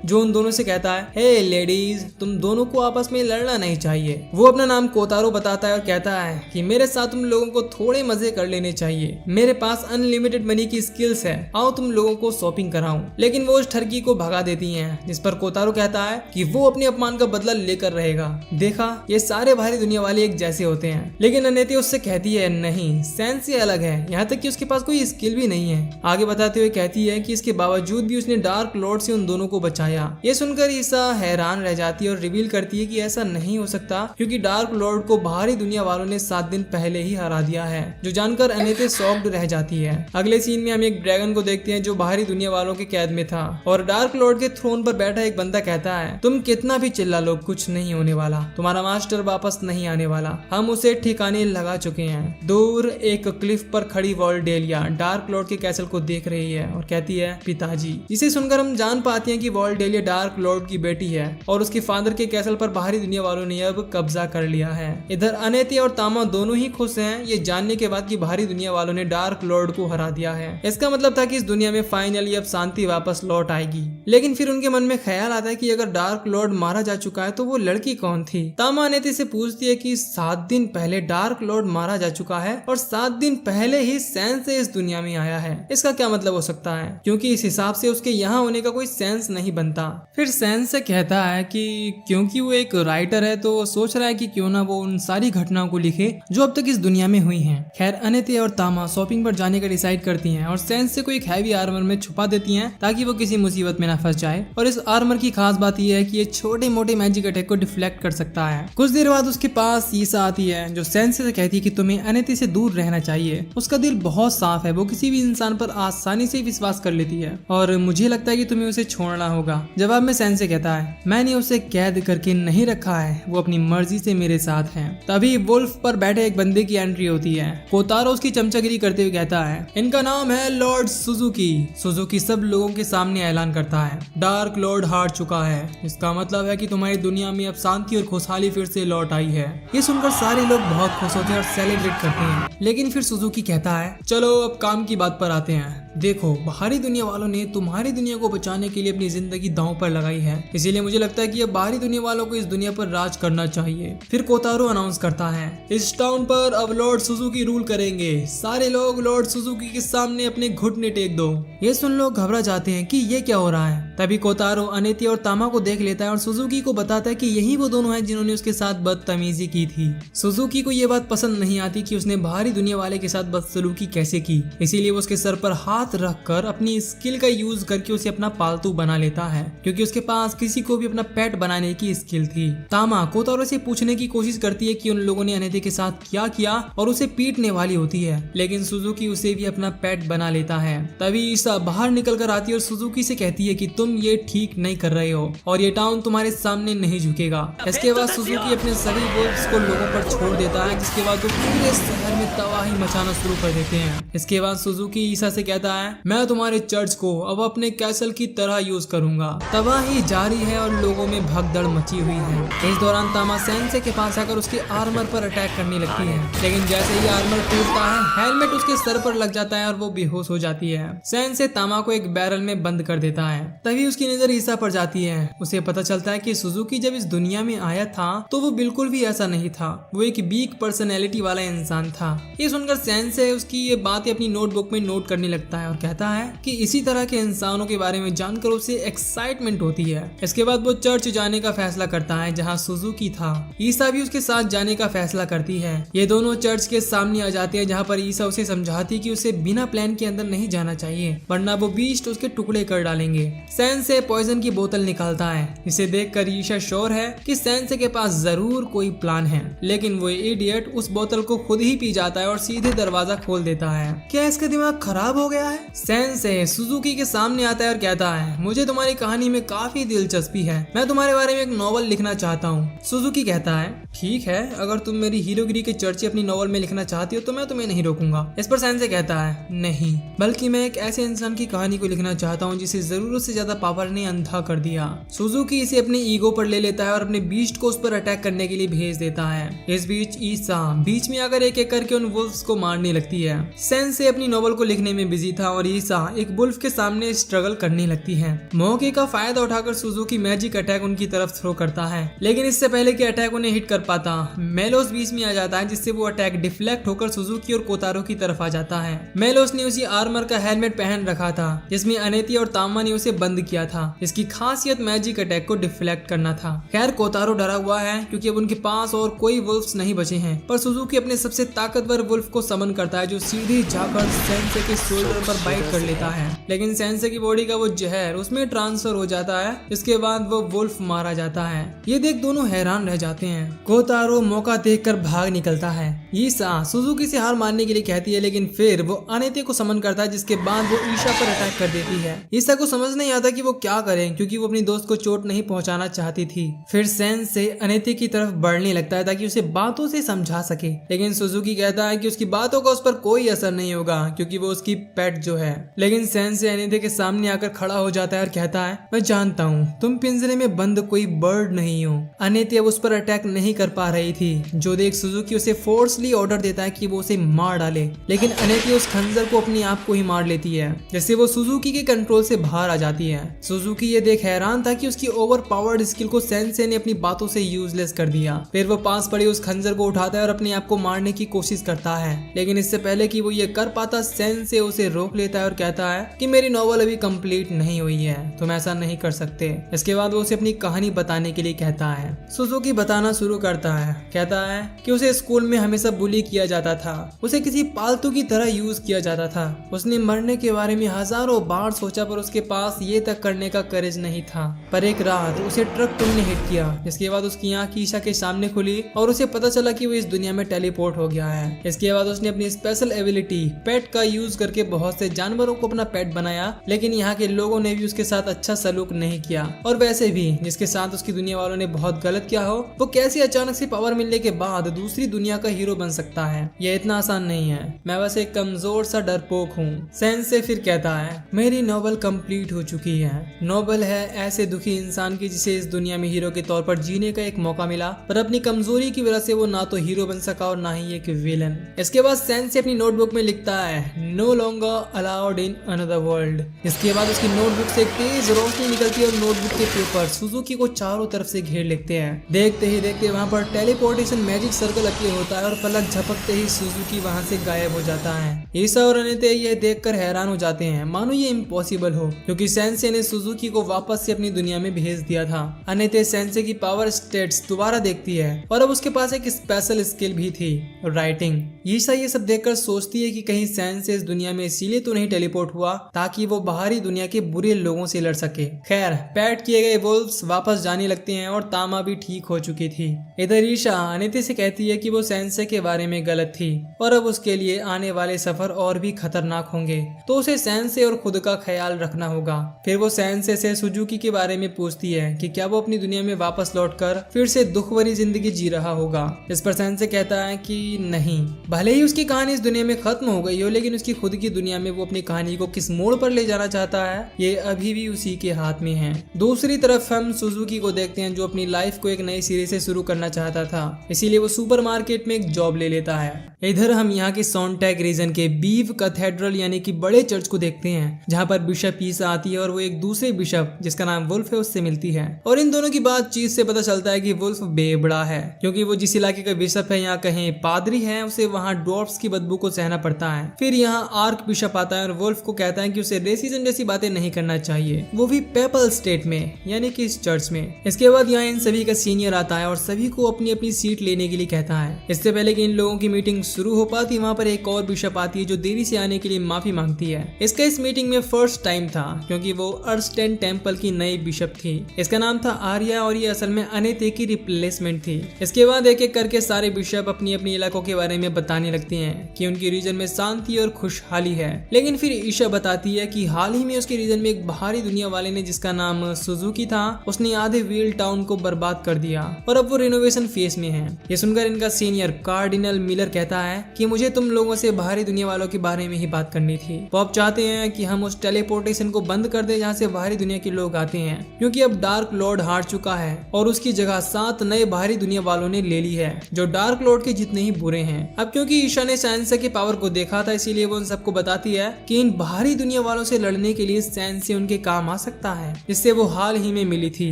जो उन दोनों से कहता है, हे लेडीज, तुम दोनों को आपस में लड़ना नहीं चाहिए। वो अपना नाम कोतारो बताता है और कहता है कि मेरे साथ तुम लोगों को थोड़े मजे कर लेने चाहिए, मेरे पास अनलिमिटेड मनी की स्किल्स है, आओ तुम लोगों को शॉपिंग कराऊं। लेकिन वो उस ठरकी को भगा देती हैं, जिस पर कोतारो कहता है कि वो अपने अपमान का बदला लेकर रहेगा। देखा, ये सारे बाहरी दुनिया वाले एक जैसे होते हैं। लेकिन अनेते उससे कहती है, नहीं, सेंसे अलग है, यहाँ तक कि उसके पास कोई स्किल भी नहीं है। आगे बताते हुए कहती है कि इसके बावजूद भी उसने डार्क लॉर्ड से उन दोनों को बचाया। गया। ये सुनकर ईसा हैरान रह जाती है और रिवील करती है कि ऐसा नहीं हो सकता क्योंकि डार्क लॉर्ड को बाहरी दुनिया वालों ने 7 दिन पहले ही हरा दिया है, जो जानकर अनेते शॉक्ड रह जाती है। अगले सीन में हम एक ड्रैगन को देखते हैं जो बाहरी दुनिया वालों के कैद में था और डार्क लॉर्ड के थ्रोन पर बैठा एक बंदा कहता है, तुम कितना भी चिल्ला लो कुछ नहीं होने वाला, तुम्हारा मास्टर वापस नहीं आने वाला, हम उसे ठिकाने लगा चुके हैं। दूर एक क्लिफ पर खड़ी वॉल्डेलिया डार्क लॉर्ड के कैसल को देख रही है और कहती है, पिताजी। इसे सुनकर हम जान पाते हैं कि वॉल्डेलिया डार्क लॉर्ड की बेटी है और उसके फादर के कैसल पर बाहरी दुनिया वालों ने अब कब्जा कर लिया है। इधर अनेती और तामा दोनों ही खुश हैं ये जानने के बाद कि बाहरी दुनिया वालों ने डार्क लॉर्ड को हरा दिया है। इसका मतलब था कि इस दुनिया में फाइनली अब शांति वापस लौट आएगी। लेकिन फिर उनके मन में ख्याल आता है कि अगर डार्क लॉर्ड मारा जा चुका है तो वो लड़की कौन थी। तामा अनेती से पूछती है कि 7 दिन पहले डार्क लॉर्ड मारा जा चुका है और 7 दिन पहले ही सेंस से इस दुनिया में आया है, इसका क्या मतलब हो सकता है, क्योंकि इस हिसाब से उसके यहाँ होने का कोई सेंस नहीं बनता। फिर सेंस से कहता है कि क्योंकि वो एक राइटर है तो सोच रहा है कि क्यों ना वो उन सारी घटनाओं को लिखे जो अब तक इस दुनिया में हुई हैं। खैर अनेती और तामा शॉपिंग पर जाने का डिसाइड करती हैं और सेंस से को एक हैवी आर्मर में छुपा देती हैं ताकि वो किसी मुसीबत में ना फंस जाए। और इस आर्मर की खास बात यह है कि ये छोटे मोटे मैजिक अटैक को डिफ्लेक्ट कर सकता है। कुछ देर बाद उसके पास ईसा आती है जो सेंस से कहती है कि तुम्हें अनेती से दूर रहना चाहिए, उसका दिल बहुत साफ है, वो किसी भी इंसान पर आसानी से विश्वास कर लेती है और मुझे लगता है कि तुम्हें उसे छोड़ना होगा। जवाब में सेंस से कहता है, मैंने उसे कैद करके नहीं रखा है, वो अपनी मर्जी से मेरे साथ है। तभी वुल्फ पर बैठे एक बंदे की एंट्री होती है। कोतारो उसकी चमचागिरी करते हुए कहता है, इनका नाम है लॉर्ड सुजुकी। सुजुकी सब लोगों के सामने ऐलान करता है, डार्क लॉर्ड हार चुका है, इसका मतलब है कि तुम्हारी दुनिया में अब शांति और खुशहाली फिर से लौट आई है। ये सुनकर सारे लोग बहुत खुश होते हैं और सेलिब्रेट करते हैं। लेकिन फिर सुजुकी कहता है, चलो अब काम की बात पर आते हैं। देखो बाहरी दुनिया वालों ने तुम्हारी दुनिया को बचाने के लिए अपनी जिंदगी दांव पर लगाई है, इसीलिए मुझे लगता है कि अब बाहरी दुनिया वालों को इस दुनिया पर राज करना चाहिए। फिर कोतारो अनाउंस करता है, इस टाउन पर अब लॉर्ड सुजुकी रूल करेंगे, सारे लोग लॉर्ड सुजुकी के सामने अपने घुटने टेक दो। ये सुन लोग घबरा जाते हैं कि ये क्या हो रहा है। तभी कोतारो अनेती और तामा को देख लेता है और सुजुकी को बताता है कि यही वो दोनों हैं जिन्होंने उसके साथ बदतमीजी की थी। सुजुकी को ये बात पसंद नहीं आती कि उसने बाहरी दुनिया वाले के साथ बदसलूकी कैसे की, इसीलिए वो उसके सर पर हाथ रखकर अपनी स्किल का यूज करके उसे अपना पालतू बना लेता है, क्योंकि उसके पास किसी को भी अपना पेट बनाने की स्किल थी। तामा कोतारो से पूछने की कोशिश करती है कि उन लोगों ने अनेती के साथ क्या किया और उसे पीटने वाली होती है, लेकिन सुजुकी उसे भी अपना पेट बना लेता है। तभी ईसा बाहर निकल कर आती है और सुजुकी से कहती है कि तुम ये ठीक नहीं कर रहे हो और ये टाउन तुम्हारे सामने नहीं झुकेगा। इसके बाद सुजुकी अपने सभी वुल्व्स को लोगों पर छोड़ देता है, जिसके बाद वो पूरे शहर में तबाही मचाना शुरू कर देते हैं। इसके बाद सुजुकी ईसा से कहता है, मैं तुम्हारे चर्च को अब अपने कैसल की तरह यूज करूंगा। तबाही जारी है और लोगों में भगदड़ मची हुई है। इस दौरान तामा सेंसे के पास आकर उसके आर्मर पर अटैक करने लगती है, लेकिन जैसे ही आर्मर टूटता है हेलमेट उसके सर पर लग जाता है और वो बेहोश हो जाती है। सेंसे तामा को एक बैरल में बंद कर देता है। तभी उसकी नजर ईसा पर जाती है। उसे पता चलता है कि सुजुकी जब इस दुनिया में आया था तो वो बिल्कुल भी ऐसा नहीं था, वो एक वीक पर्सनैलिटी वाला इंसान था। ये सुनकर सेंसे उसकी ये बातें अपनी नोटबुक में नोट करने लगता है और कहता है कि इसी तरह के इंसानों के बारे में जानकर उसे एक्साइटमेंट होती है। इसके बाद वो चर्च जाने का फैसला करता है जहाँ सुजुकी था। ईसा भी उसके साथ जाने का फैसला करती है। ये दोनों चर्च के सामने आ जाते हैं जहाँ पर ईसा उसे समझाती कि उसे बिना प्लान के अंदर नहीं जाना चाहिए, वरना वो बीस्ट उसके टुकड़े कर डालेंगे। सेंसे पॉइजन की बोतल निकालता है। इसे देखकर ईसा श्योर है कि सेंसे के पास जरूर कोई प्लान है, लेकिन वो इडियट उस बोतल को खुद ही पी जाता है और सीधे दरवाजा खोल देता है। क्या इसका दिमाग खराब हो गया है? सेंसे सुजुकी के सामने आता है और कहता है, मुझे तुम्हारी कहानी में काफी दिलचस्पी है, मैं तुम्हारे बारे में एक नॉवल लिखना चाहता हूँ। सुजुकी कहता है, ठीक है, अगर तुम मेरी हीरोगिरी के चर्चे अपनी नॉवल में लिखना चाहती हो तो मैं तुम्हें नहीं रोकूंगा। इस पर सेंसे कहता है, नहीं, बल्कि मैं एक ऐसे इंसान की कहानी को लिखना चाहता हूँ जिसे जरूरत से ज्यादा पावर ने अंधा कर दिया। सुजुकी इसे अपने ईगो पर ले लेता है और अपने बीस्ट को उस पर अटैक करने के लिए भेज देता है। इस बीच ईसा बीच में आकर एक एक करके उन वुल्फ्स को मारने लगती है। सेंसे अपनी नॉवल को लिखने में बिजी था और ईसा एक वुल्फ के सामने स्ट्रगल करने लगती है। मौके का फायदा उठाकर सुजुकी मैजिक अटैक उनकी तरफ थ्रो करता है, लेकिन इससे पहले कि अटैक उन्हें हिट कर पाता मेलोस बीच में आ जाता है, जिससे वो अटैक डिफ्लेक्ट होकर सुजुकी और कोतारो की तरफ आ जाता है। मेलोस ने उसी आर्मर का हेलमेट पहन रखा था जिसमें अनेती और तामा ने उसे बंद किया था। इसकी खासियत मैजिक अटैक को डिफ्लेक्ट करना था। खैर कोतारो डरा हुआ है क्योंकि अब उनके पास और कोई वुल्फ्स नहीं बचे हैं, पर सुजुकी अपने सबसे ताकतवर वुल्फ को समन करता है जो सीधे जाकर सेंसे के शोल्डर पर बाइट कर लेता है, लेकिन सेंसे की बॉडी का वो जहर उसमें ट्रांसफर हो जाता है। इसके बाद वो वुल्फ मारा जाता है। ये देख दोनों हैरान रह जाते हैं। कोतारो मौका देखकर भाग निकलता है। ईसा सुजुकी से हार मानने के लिए कहती है, लेकिन फिर वो अनेते को समन करता है, जिसके बाद वो ईशा पर अटैक कर देती है। ईसा को समझ नहीं आता कि वो क्या करे, क्योंकि वो अपनी दोस्त को चोट नहीं पहुंचाना चाहती थी। फिर सेंसे अनेते की तरफ बढ़ने लगता है ताकि उसे बातों से समझा सके, लेकिन सुजुकी कहता है कि उसकी बातों का उस पर कोई असर नहीं होगा क्योंकि वो उसकी पेट जो है। लेकिन सेंसे अनेते के सामने आकर खड़ा हो जाता है और कहता है, मैं जानता हूँ तुम पिंजरे में बंद कोई बर्ड नहीं हो। अनेते अब उस पर अटैक नहीं कर पा रही थी, जो देख सुजुकी उसे फोर्सली ऑर्डर देता है कि वो उसे मार डाले, लेकिन अनेते उस खंजर को अपने आप को ही मार लेती है, जिससे वो सुजुकी के कंट्रोल से बाहर आ जाती है। सुजुकी ये देख हैरान था कि उसकी ओवर पावर्ड स्किल को सेंसे ने अपनी बातों से यूजलेस कर दिया। फिर वो पास पड़ी उस खंजर को उठाता है और अपने आप को मारने की कोशिश करता है, लेकिन इससे पहले कि वो ये कर पाता, सेंसे उसे रोक लेता है और कहता है कि मेरी नॉवल अभी कंप्लीट नहीं हुई है, तुम ऐसा नहीं कर सकते। इसके बाद वो उसे अपनी कहानी बताने के लिए कहता है। सुजुकी बताना शुरू करता है। कहता है कि उसे स्कूल में हमेशा बुली किया जाता था, उसे किसी पालतू की तरह यूज किया जाता था। उसने मरने के बारे में हजारों बार सोचा, पर उसके पास ये तक करने का करेज नहीं था। पर एक रात उसे ट्रक ने हिट किया, जिसके बाद उसकी आंख ईशा के सामने खुली और उसे पता चला कि वो इस दुनिया में टेलीपोर्ट हो गया है। इसके बाद उसने अपनी स्पेशल एबिलिटी पेट का यूज करके बहुत से जानवरों को अपना पेट बनाया, लेकिन यहाँ के लोगों ने भी उसके साथ अच्छा सलूक नहीं किया। और वैसे भी जिसके साथ उसकी दुनिया वालों ने बहुत गलत किया हो, वो कैसे अचानक से पावर मिलने के बाद दूसरी दुनिया का हीरो बन सकता है। यह इतना आसान नहीं है, मैं बस एक कमजोर सा डरपोक हूँ। सेंसे फिर कहता है, मेरी नॉवल कंप्लीट हो चुकी है। नॉवल है ऐसे दुखी इंसान की जिसे इस दुनिया में हीरो के तौर पर जीने का एक मौका मिला, पर अपनी कमजोरी की वजह से वो ना तो हीरो बन सका और ना ही एक विलन। इसके बाद सेंसे अपनी नोटबुक में लिखता है, no longer allowed in another world. इसके बाद उसकी नोटबुक से एक तेज रोशनी निकलती है और नोटबुक के पेपर सुजुकी को चारों तरफ से घेर लेते हैं। देखते ही देखते वहाँ पर टेलीपोर्टेशन मैजिक सर्कल अपीयर होता है और पलक झपकते ही सुजुकी वहाँ से गायब हो जाता है। ईसा और अनेते यह देखकर हैरान हो जाते हैं, मानो ये इम्पॉसिबल हो, क्योंकि सेंसे ने सुजुकी को वापस से अपनी दुनिया में भेज दिया था। अनेते सेंसे की पावर स्टेट्स दोबारा देखती है और अब उसके पास एक स्पेशल स्किल भी थी, राइटिंग। ईसा ये सब देखकर सोचती है कि कहीं सेंसे इस दुनिया में इसीलिए तो नहीं टेलीपोर्ट हुआ ताकि वो बाहरी दुनिया के बुरे लोगों से लड़ सके। खैर, पैट किए गए वुल्व्स वापस जाने लगते हैं और तामा भी ठीक हो चुकी थी। इधर ईशा अनेते से कहती है कि वो सेंसे के बारे में गलत थी और अब उसके लिए आने वाले सफर और भी खतरनाक होंगे, तो उसे सेंसे और खुद का ख्याल रखना होगा। फिर वो सेंसे से सुजुकी के बारे में पूछती है कि क्या वो अपनी दुनिया में वापस लौटकर फिर से दुख भरी जिंदगी जी रहा होगा। इस पर सेंसे कहता है कि नहीं, भले ही उसकी कहानी इस दुनिया में खत्म हो गई हो, लेकिन उसकी खुद की दुनिया में वो अपनी कहानी को किस मोड़ पर ले जाना चाहता है ये अभी भी उसी के हाथ में है। दूसरी तरफ हम सुजुकी को देखते हैं, जो अपनी लाइफ को एक नई सिरे से शुरू करना चाहता था, इसीलिए वो सुपरमार्केट में एक जॉब ले लेता है। इधर हम यहाँ के सोनटैग रीजन के बीव कैथेड्रल यानी कि बड़े चर्च को देखते हैं, जहाँ पर बिशप ईसा आती है और वो एक दूसरे बिशप जिसका नाम वुल्फ है उससे मिलती है। और इन दोनों की बातचीत से पता चलता है कि वुल्फ बेबड़ा है, क्योंकि वो जिस इलाके का बिशप है या कहें पादरी है, उसे वहाँ ड्वार्फ्स की बदबू को सहना पड़ता है। फिर यहाँ आर्क बिशप आता है और वुल्फ को कहता है कि उसे रेसिज्म जैसी बातें नहीं करना चाहिए, वो भी पेपल स्टेट में यानी कि इस चर्च में। इसके बाद यहाँ इन सभी का सीनियर आता है और सभी को अपनी अपनी सीट लेने के लिए कहता है। इससे पहले कि इन लोगों की मीटिंग शुरू हो पाती, वहाँ पर एक और बिशप आती है जो देरी से आने के लिए माफी मांगती है। इसका इस मीटिंग में फर्स्ट टाइम था, क्योंकि वो अर्स्टेन टेम्पल की नई बिशप थी। इसका नाम था आर्या और ये असल में अनेते की रिप्लेसमेंट थी। इसके बाद एक एक करके सारे बिशप अपनी अपनी इलाकों के बारे में बताने लगते हैं कि उनकी रीजन में शांति और खुशहाली है। लेकिन फिर ईशा बताती है कि हाल ही में उसके रीजन में एक बाहरी दुनिया वाले ने, जिसका नाम सुजुकी था, उसने आधे व्हील टाउन को बर्बाद कर दिया और अब वो रिनोवेशन फेज में है। ये सुनकर इनका सीनियर कार्डिनल मिलर कहता है कि मुझे तुम लोगों से बाहरी दुनिया वालों के बारे में ही बात करनी थी। वो अब चाहते हैं कि हम उस टेलीपोर्टेशन को बंद कर दे जहाँ से बाहरी दुनिया के लोग आते हैं, क्योंकि अब डार्क लॉर्ड हार चुका है और उसकी जगह 7 नए बाहरी दुनिया वालों ने ले ली है, जो डार्क लॉर्ड के जितने ही बुरे हैं। अब क्योंकि ईशा ने सेंसे की पावर को देखा था, इसीलिए वो उन सबको बताती है कि इन बाहरी दुनिया वालों से लड़ने के लिए सेंसे उनके काम आ सकता है, जिससे वो हाल ही में मिली थी।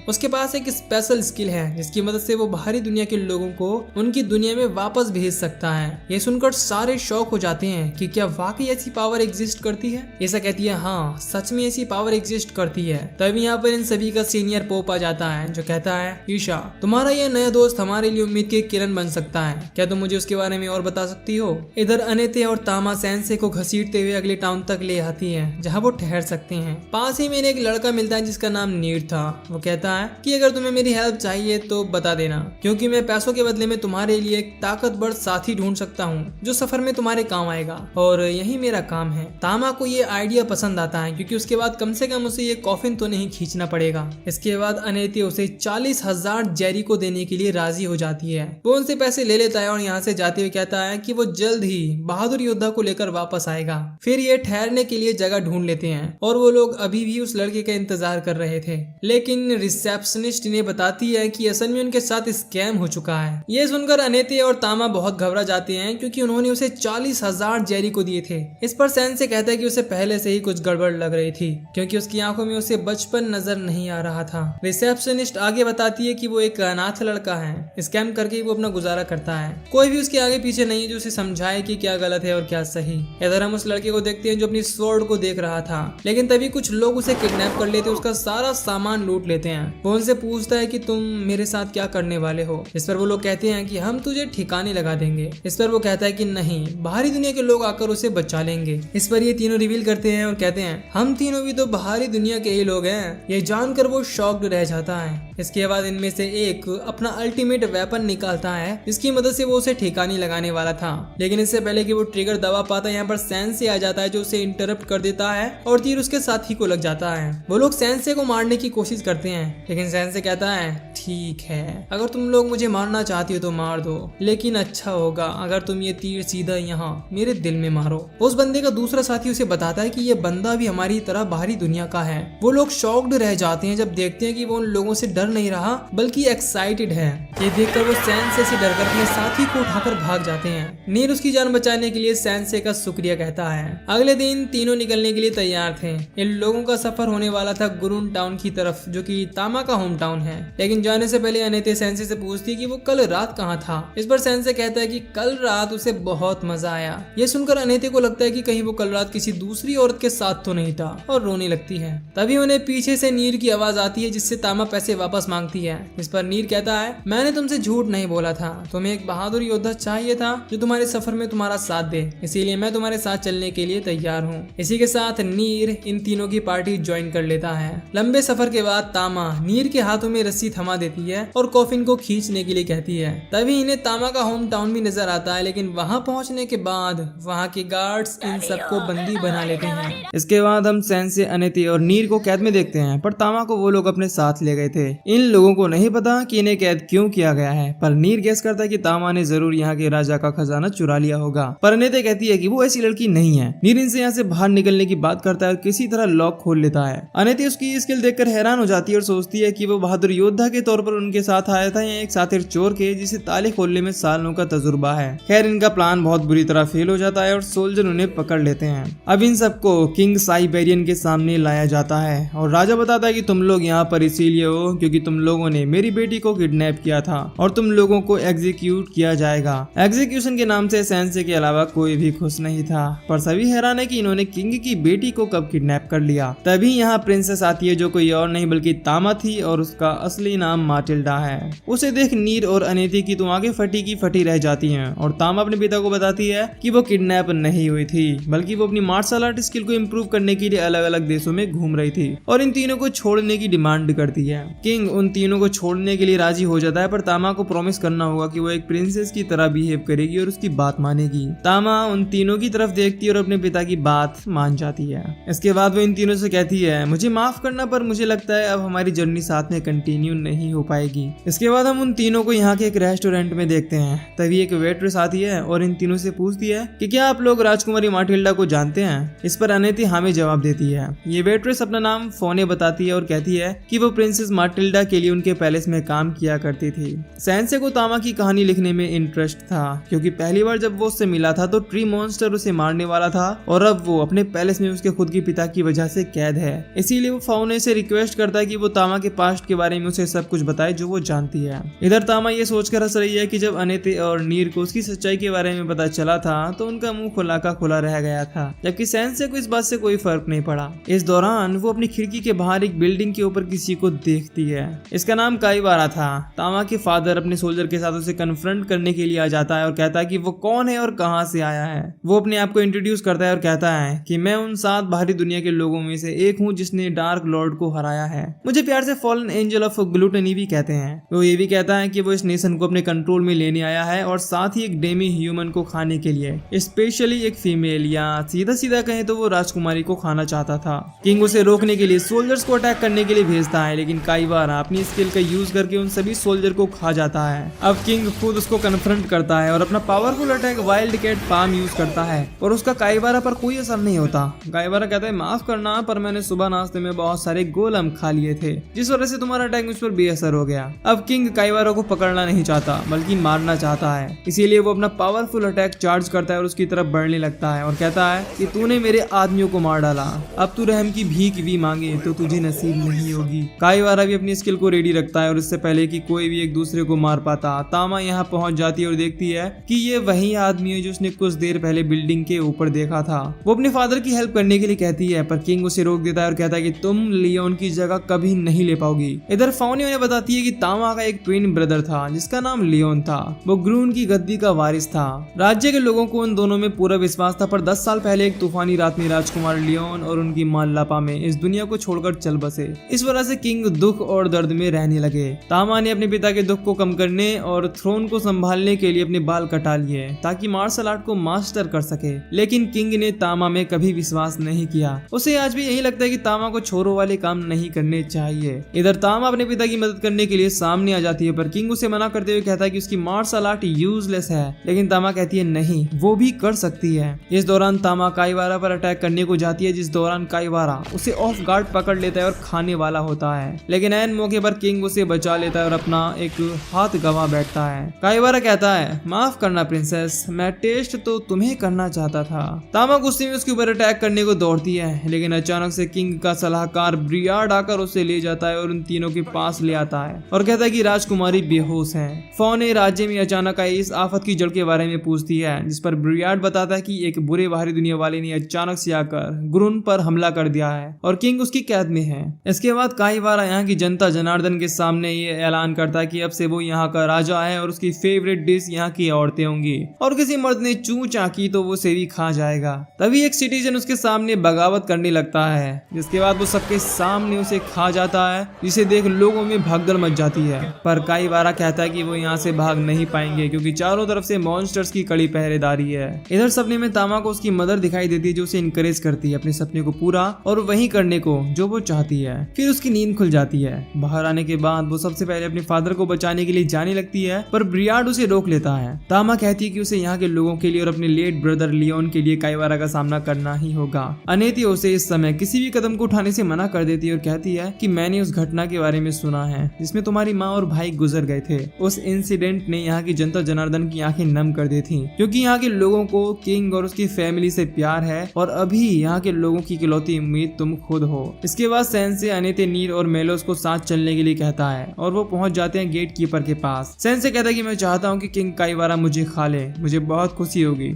उसके पास एक स्पेशल स्किल है जिसकी मदद से वो बाहरी दुनिया के लोगों को उनकी दुनिया में वापस भेज सकता है। ये सुनकर सारे शॉक हो जाते हैं कि क्या वाकई ऐसी पावर एग्जिस्ट करती है। ऐसा कहती है हाँ सच में ऐसी पावर एग्जिस्ट करती है। तभी यहाँ पर इन सभी का सीनियर पोप आ जाता है जो कहता है ईशा तुम्हारा ये नया दोस्त हमारे लिए उम्मीद की किरण बन सकता है, क्या तुम मुझे उसके बारे में और बता सकती हो। इधर अनेते और तामा सेंसे को घसीटते हुए अगले टाउन तक ले आती है जहाँ वो ठहर सकते हैं। पास ही में एक लड़का मिलता है जिसका नाम नीर था। वो कहता है कि अगर तुम्हें मेरी हेल्प चाहिए तो बता देना, क्योंकि मैं पैसों के बदले में तुम्हारे लिए एक ताकतवर साथी ढूंढ सकता हूँ जो सफर में तुम्हारे काम आएगा और यही मेरा काम है। तामा को ये आइडिया पसंद आता है क्योंकि उसके बाद कम से कम उसे ये कॉफिन तो नहीं खींचना पड़ेगा। इसके बाद अनेती उसे 40,000 जेरी को देने के लिए राजी हो जाती है। वो उनसे पैसे ले लेता है और यहाँ से जाते हुए कहता है कि वो जल्द ही बहादुर योद्धा को लेकर वापस आएगा। फिर ये ठहरने के लिए जगह ढूंढ लेते हैं और वो लोग अभी भी उस लड़के का इंतजार कर रहे थे, लेकिन रिसेप्शनिस्ट इन्हें बताती है कि असल में उनके साथ स्कैम हो चुका है। ये सुनकर अनेते और तामा बहुत घबरा जाते हैं क्योंकि उन्होंने उसे 40,000 जेरी को दिए थे। इस पर सेंसे कहता है कि उसे पहले से ही कुछ गड़बड़ लग रही थी क्योंकि उसकी आंखों में उसे बचपन नजर नहीं आ रहा था। रिसेप्शनिस्ट आगे बताती है कि वो एक अनाथ लड़का है, स्कैम करके वो अपना गुजारा करता है। कोई भी उसके आगे पीछे नहीं जो उसे समझाए कि क्या गलत है और क्या सही। इधर हम उस लड़के को देखते हैं जो अपनी स्वॉर्ड को देख रहा था, लेकिन तभी कुछ लोग उसे किडनैप कर लेते, उसका सारा सामान लूट लेते हैं। वो उनसे पूछता है कि तुम मेरे साथ क्या करने वाले हो। इस पर वो लोग कहते हैं कि हम तुझे ठिकाने लगा देंगे। इस पर वो कहता है कि नहीं, बाहरी दुनिया के लोग आकर उसे बचा लेंगे। इस पर ये तीनों रिवील करते हैं और कहते हैं हम तीनों भी तो बाहरी दुनिया के ही लोग हैं। ये जानकर वो शॉक्ड रह जाता है। इसके बाद इनमें से एक अपना अल्टीमेट वेपन निकालता है जिसकी मदद से वो उसे ठिकाने लगाने वाला था, लेकिन इससे पहले कि वो ट्रिगर दबा पाता यहाँ पर सेंसे आ जाता है जो उसे इंटरप्ट कर देता है और तीर उसके साथी को लग जाता है। वो लोग सेंसे को मारने की कोशिश करते हैं, लेकिन सेंसे कहता है ठीक है, अगर तुम लोग मुझे मारना चाहती हो तो मार दो, लेकिन अच्छा होगा अगर तुम ये तीर सीधा यहाँ मेरे दिल में मारो। उस बंदे का दूसरा साथी उसे बताता है कि ये बंदा भी हमारी तरह बाहरी दुनिया का है। वो लोग शॉक्ड रह जाते हैं जब देखते हैं कि वो उन लोगों से डर नहीं रहा बल्कि एक्साइटेड है। ये देखकर वो सेंसे से डरकर अपने साथी को उठाकर भाग जाते हैं। नीर उसकी जान बचाने के लिए सेंसे का शुक्रिया कहता है। अगले दिन तीनों निकलने के लिए तैयार थे। इन लोगों का सफर होने वाला था गुरुन टाउन की तरफ जो कि तामा का होम टाउन है, लेकिन जाने से पहले अनेते सेंसे से पूछती है कि वो कल रात कहाँ था। इस पर सेंसे कहता है कि कल रात उसे बहुत मजा आया। ये सुनकर अनेते को लगता है कि कहीं वो कल रात किसी दूसरी औरत के साथ तो नहीं था और रोने लगती है। तभी उन्हें पीछे से नीर की आवाज आती है जिससे तामा पैसे वापस मांगती है। इस पर नीर कहता है मैंने तुमसे झूठ नहीं बोला था, तुम्हें एक बहादुर योद्धा चाहिए था जो तुम्हारे सफर में तुम्हारा साथ दे, इसीलिए मैं तुम्हारे साथ चलने के लिए तैयार हूँ। इसी के साथ नीर इन तीनों की पार्टी ज्वाइन कर लेता है। लंबे सफर के बाद तामा नीर के हाथों में रस्सी थमा देती है और कॉफिन को खींचने के लिए कहती है। तभी इन्हें तामा का होम टाउन भी नजर आता है, लेकिन वहाँ पहुँचने के बाद वहाँ के गार्ड्स इन सबको बंदी बना लेते हैं। इसके बाद हम सेंसे, अनेती और नीर को कैद में देखते हैं, पर तामा को वो लोग अपने साथ ले गए थे। इन लोगों को नहीं पता कि इन्हें कैद क्यों किया गया है, पर नीर गेस करता है कि तामा ने जरूर यहाँ के राजा का खजाना चुरा लिया होगा। पर अनेते कहती है कि वो ऐसी लड़की नहीं है। नीर इनसे यहाँ से बाहर निकलने की बात करता है और किसी तरह लॉक खोल लेता है। अनेती उसकी स्किल देखकर हैरान हो जाती है और सोचती है कि वो बहादुर योद्धा के तौर पर उनके साथ आया था या एक साथी चोर के जिसे ताले खोलने में सालों का तजुर्बा है। खैर इनका प्लान बहुत बुरी तरह फेल हो जाता है और सोल्जर उन्हें पकड़ लेते हैं। अब इन सबको किंग साइबेरियन के सामने लाया जाता है और राजा बताता है कि तुम लोग यहाँ पर इसीलिए हो क्योंकि तुम लोगों ने मेरी बेटी को किडनैप किया था और तुम लोगों को एग्जीक्यूट किया जाएगा। एग्जीक्यूशन के नाम से सेंसे के अलावा कोई भी खुश नहीं था, पर सभी हैरान है कि इन्होंने किंग की बेटी को कब किडनैप कर लिया। तभी यहाँ प्रिंसेस आती है जो कोई और नहीं बल्कि तामा थी और उसका असली नाम माटिल्डा है। उसे देख नीर और अनेती की तो आगे फटी की फटी रह जाती हैं और तामा अपने पिता को बताती है कि वो किडनैप नहीं हुई थी बल्कि वो अपनी मार्शल आर्ट स्किल को इम्प्रूव करने के लिए अलग अलग देशों में घूम रही थी और इन तीनों को छोड़ने की डिमांड करती है। किंग उन तीनों को छोड़ने के लिए राजी हो जाता है, पर तामा को प्रॉमिस करना होगा कि वो एक प्रिंसेस की तरह बिहेव करेगी और उसकी बात मानेगी। तामा उन तीनों की तरफ देखती है और अपने पिता की बात मान जाती है। इसके बाद वो इन तीनों से कहती है मुझे माफ करना, पर मुझे लगता है अब हमारी जर्नी साथ में कंटिन्यू नहीं हो पाएगी। इसके बाद हम उन तीनों को यहाँ के एक रेस्टोरेंट में देखते हैं। तभी एक वेट्रेस आती है और इन तीनों से पूछती है कि क्या आप लोग राजकुमारी माटिल्डा को जानते हैं। इस पर अनेती हाँ में जवाब देती है। ये वेट्रेस अपना नाम फोने बताती है और कहती है कि वो प्रिंसेस माटिल्डा के लिए उनके पैलेस में काम किया करती थी। सेंसे को तामा की कहानी लिखने में इंटरेस्ट था क्योंकि पहली बार जब वो उससे मिला था तो ट्री मॉन्स्टर उसे मारने वाला था और अब वो अपने पैलेस में उसके खुद के पिता की वजह से कैद है। इसीलिए वो फाउने से रिक्वेस्ट करता है कि वो तामा के पास्ट के बारे में उसे सब कुछ बताए जो वो जानती है। इधर तामा ये सोचकर हंस रही है कि जब अनेते और नीर को उसकी सच्चाई के बारे में पता चला था तो उनका मुंह खुला का खुला रह गया था, जबकि सेंसे को इस बात से कोई फर्क नहीं पड़ा। इस दौरान वो अपनी खिड़की के बाहर एक बिल्डिंग के ऊपर किसी को देखती है। इसका नाम काईवारा था। तामा के फादर अपने सोल्जर के साथ उसे कन्फ्रंट करने के लिए आ जाता है और कहता है कि वो कौन है और कहां से आया है। वो अपने आप को इंट्रोड्यूस करता है और कहता है कि मैं उन 7 बाहरी दुनिया के लोगों में से एक हूँ जिसने डार्क लॉर्ड को हराया है। मुझे प्यार से फॉलन एंजल ऑफ ग्लूटनी भी कहते हैं। वो ये भी कहता है कि वो इस नेशन को अपने कंट्रोल में लेने आया है और साथ ही एक डेमी ह्यूमन को खाने के लिए, स्पेशली एक फीमेल, या सीधा सीधा कहें तो वो राजकुमारी को खाना चाहता था। किंग उसे रोकने के लिए सोल्जर्स को अटैक करने के लिए भेजता है, लेकिन काईवारा अपनी स्किल का यूज करके उन सभी सोल्जर को खा जाता है। अब किंग खुद उसको कन्फ्रंट करता है और अपना powerful attack wild cat form use करता है और उसका काईवारा पर कोई असर नहीं होता। काईवारा कहता है माफ करना, पर मैंने सुबह नाश्ते में बहुत सारे गोलम खा लिए थे, जिस वजह से तुम्हारा अटैक मुझ पर बेअसर हो गया। अब किंग काईवारा को पकड़ना नहीं चाहता बल्कि मारना चाहता है, इसीलिए वो अपना पावरफुल अटैक चार्ज करता है और उसकी तरफ बढ़ने लगता है और कहता है कि तूने मेरे आदमियों को मार डाला, अब तू रहम की भीख भी मांगे तो तुझे नसीब नहीं होगी। काईवारा भी अपनी स्किल को रेडी रखता है और इससे पहले कि कोई भी एक दूसरे को मार पाता, तामा यहाँ पहुंच जाती है और देखती है कि ये वही आदमी है जो उसने कुछ देर पहले बिल्डिंग के ऊपर देखा था। वो अपने फादर की हेल्प करने के लिए कहती है, पर किंग उसे रोक देता है और कहता है कि तुम लियोन की जगह कभी नहीं ले पाओगी। इधर फाउनी उन्हें बताती है कि तामा का एक ट्विन ब्रदर था जिसका नाम लियोन था। वो ग्रून की गद्दी का वारिस था। राज्य के लोगों को उन दोनों में पूरा विश्वास था, पर 10 साल पहले एक तूफानी रात में राजकुमार लियोन और उनकी मां लापा में इस दुनिया को छोड़कर चल बसे। इस वजह से किंग दुख और दर्द में रहने लगे। तामा ने अपने पिता के दुख को कम करने और थ्रोन को संभालने के लिए अपने बाल कटा लिए ताकि मार्शल आर्ट को मास्टर कर सके, लेकिन किंग ने तामा में कभी विश्वास नहीं किया। उसे आज भी यही लगता है कि तामा को छोरों वाले काम नहीं करने चाहिए। इधर तामा अपने पिता की मदद करने के लिए सामने आ जाती है, पर किंग उसे मना करते हुए कहता है कि उसकी मार्शल आर्ट यूजलेस है, लेकिन तामा कहती है नहीं, वो भी कर सकती है। इस दौरान तामा काईवारा पर अटैक करने को जाती है, जिस दौरान काईवारा उसे ऑफ गार्ड पकड़ लेता है और खाने वाला होता है, लेकिन ऐन मौके पर किंग उसे बचा लेता है और अपना एक हाथ गंवा बैठता है। काईवारा कहता है माफ करना प्रिंसेस, मैं टेस्ट तो तुम्हें करना चाहता था। तामा गुस्से में उसके ऊपर अटैक करने को दौड़ती है, लेकिन अचानक से किंग का सलाहकार ब्रियार्ड आकर उसे ले जाता है और उन तीनों के पास ले आता है और कहता है कि राजकुमारी बेहोश है। फौने राज्य में अचानक आई इस आफत की जड़ के बारे में पूछती है, जिस पर ब्रियार्ड बताता है कि एक बुरे बाहरी दुनिया वाले ने अचानक से आकर ग्रून पर हमला कर दिया है और किंग उसकी कैद में है। इसके बाद काईवारा यहाँ की जनता जनार्दन के सामने ये ऐलान करता है कि अब से वो यहाँ का राजा है और उसकी फेवरेट डिश यहाँ की औरतें होंगी, और किसी मर्द ने चू चाकी तो वो से भी खा जाएगा। तभी एक सिटीजन उसके सामने बगावत करने लगता है, जिसके बाद वो सबके सामने उसे खा जाता है, जिसे देख लोगों में भगदड़ मच जाती है। पर काईवारा कहता है कि वो यहाँ से भाग नहीं पाएंगे क्योंकि चारों तरफ से मॉन्स्टर्स की कड़ी पहरेदारी है। इधर सपने में तामा को उसकी मदर दिखाई देती है जो उसे इनकरेज करती है अपने सपने को पूरा और वही करने को जो वो चाहती है। फिर उसकी नींद खुल जाती है। बाहर आने के बाद वो सबसे पहले अपने फादर को बचाने के लिए जाने लगती है, पर ब्रियार्ड उसे रोक लेता है। तामा कहती है कि उसे यहाँ के लोगों के लिए और अपने लेट ब्रदर लियोन के लिए काईवारा का सामना करना ही होगा। अनेती उसे इस समय किसी भी कदम को उठाने से मना कर देती है और कहती है कि मैंने उस घटना के बारे में सुना है जिसमें तुम्हारी माँ और भाई गुजर गए थे। उस इंसिडेंट ने यहाँ की जनता जनार्दन की आंखें नम कर दी थी, क्योंकि यहाँ के लोगों को किंग और उसकी फैमिली से प्यार है और अभी यहाँ के लोगों की इकलौती उम्मीद तुम खुद हो। इसके बाद सेंसे अनेते, नीर और मेलोस को साथ चलने के लिए कहता है और वो पहुंच जाते हैं गेट कीपर के पास। सेंसे कहता है कि मैं चाहता हूँ कि किंग काईवारा मुझे खा ले, मुझे बहुत खुशी होगी।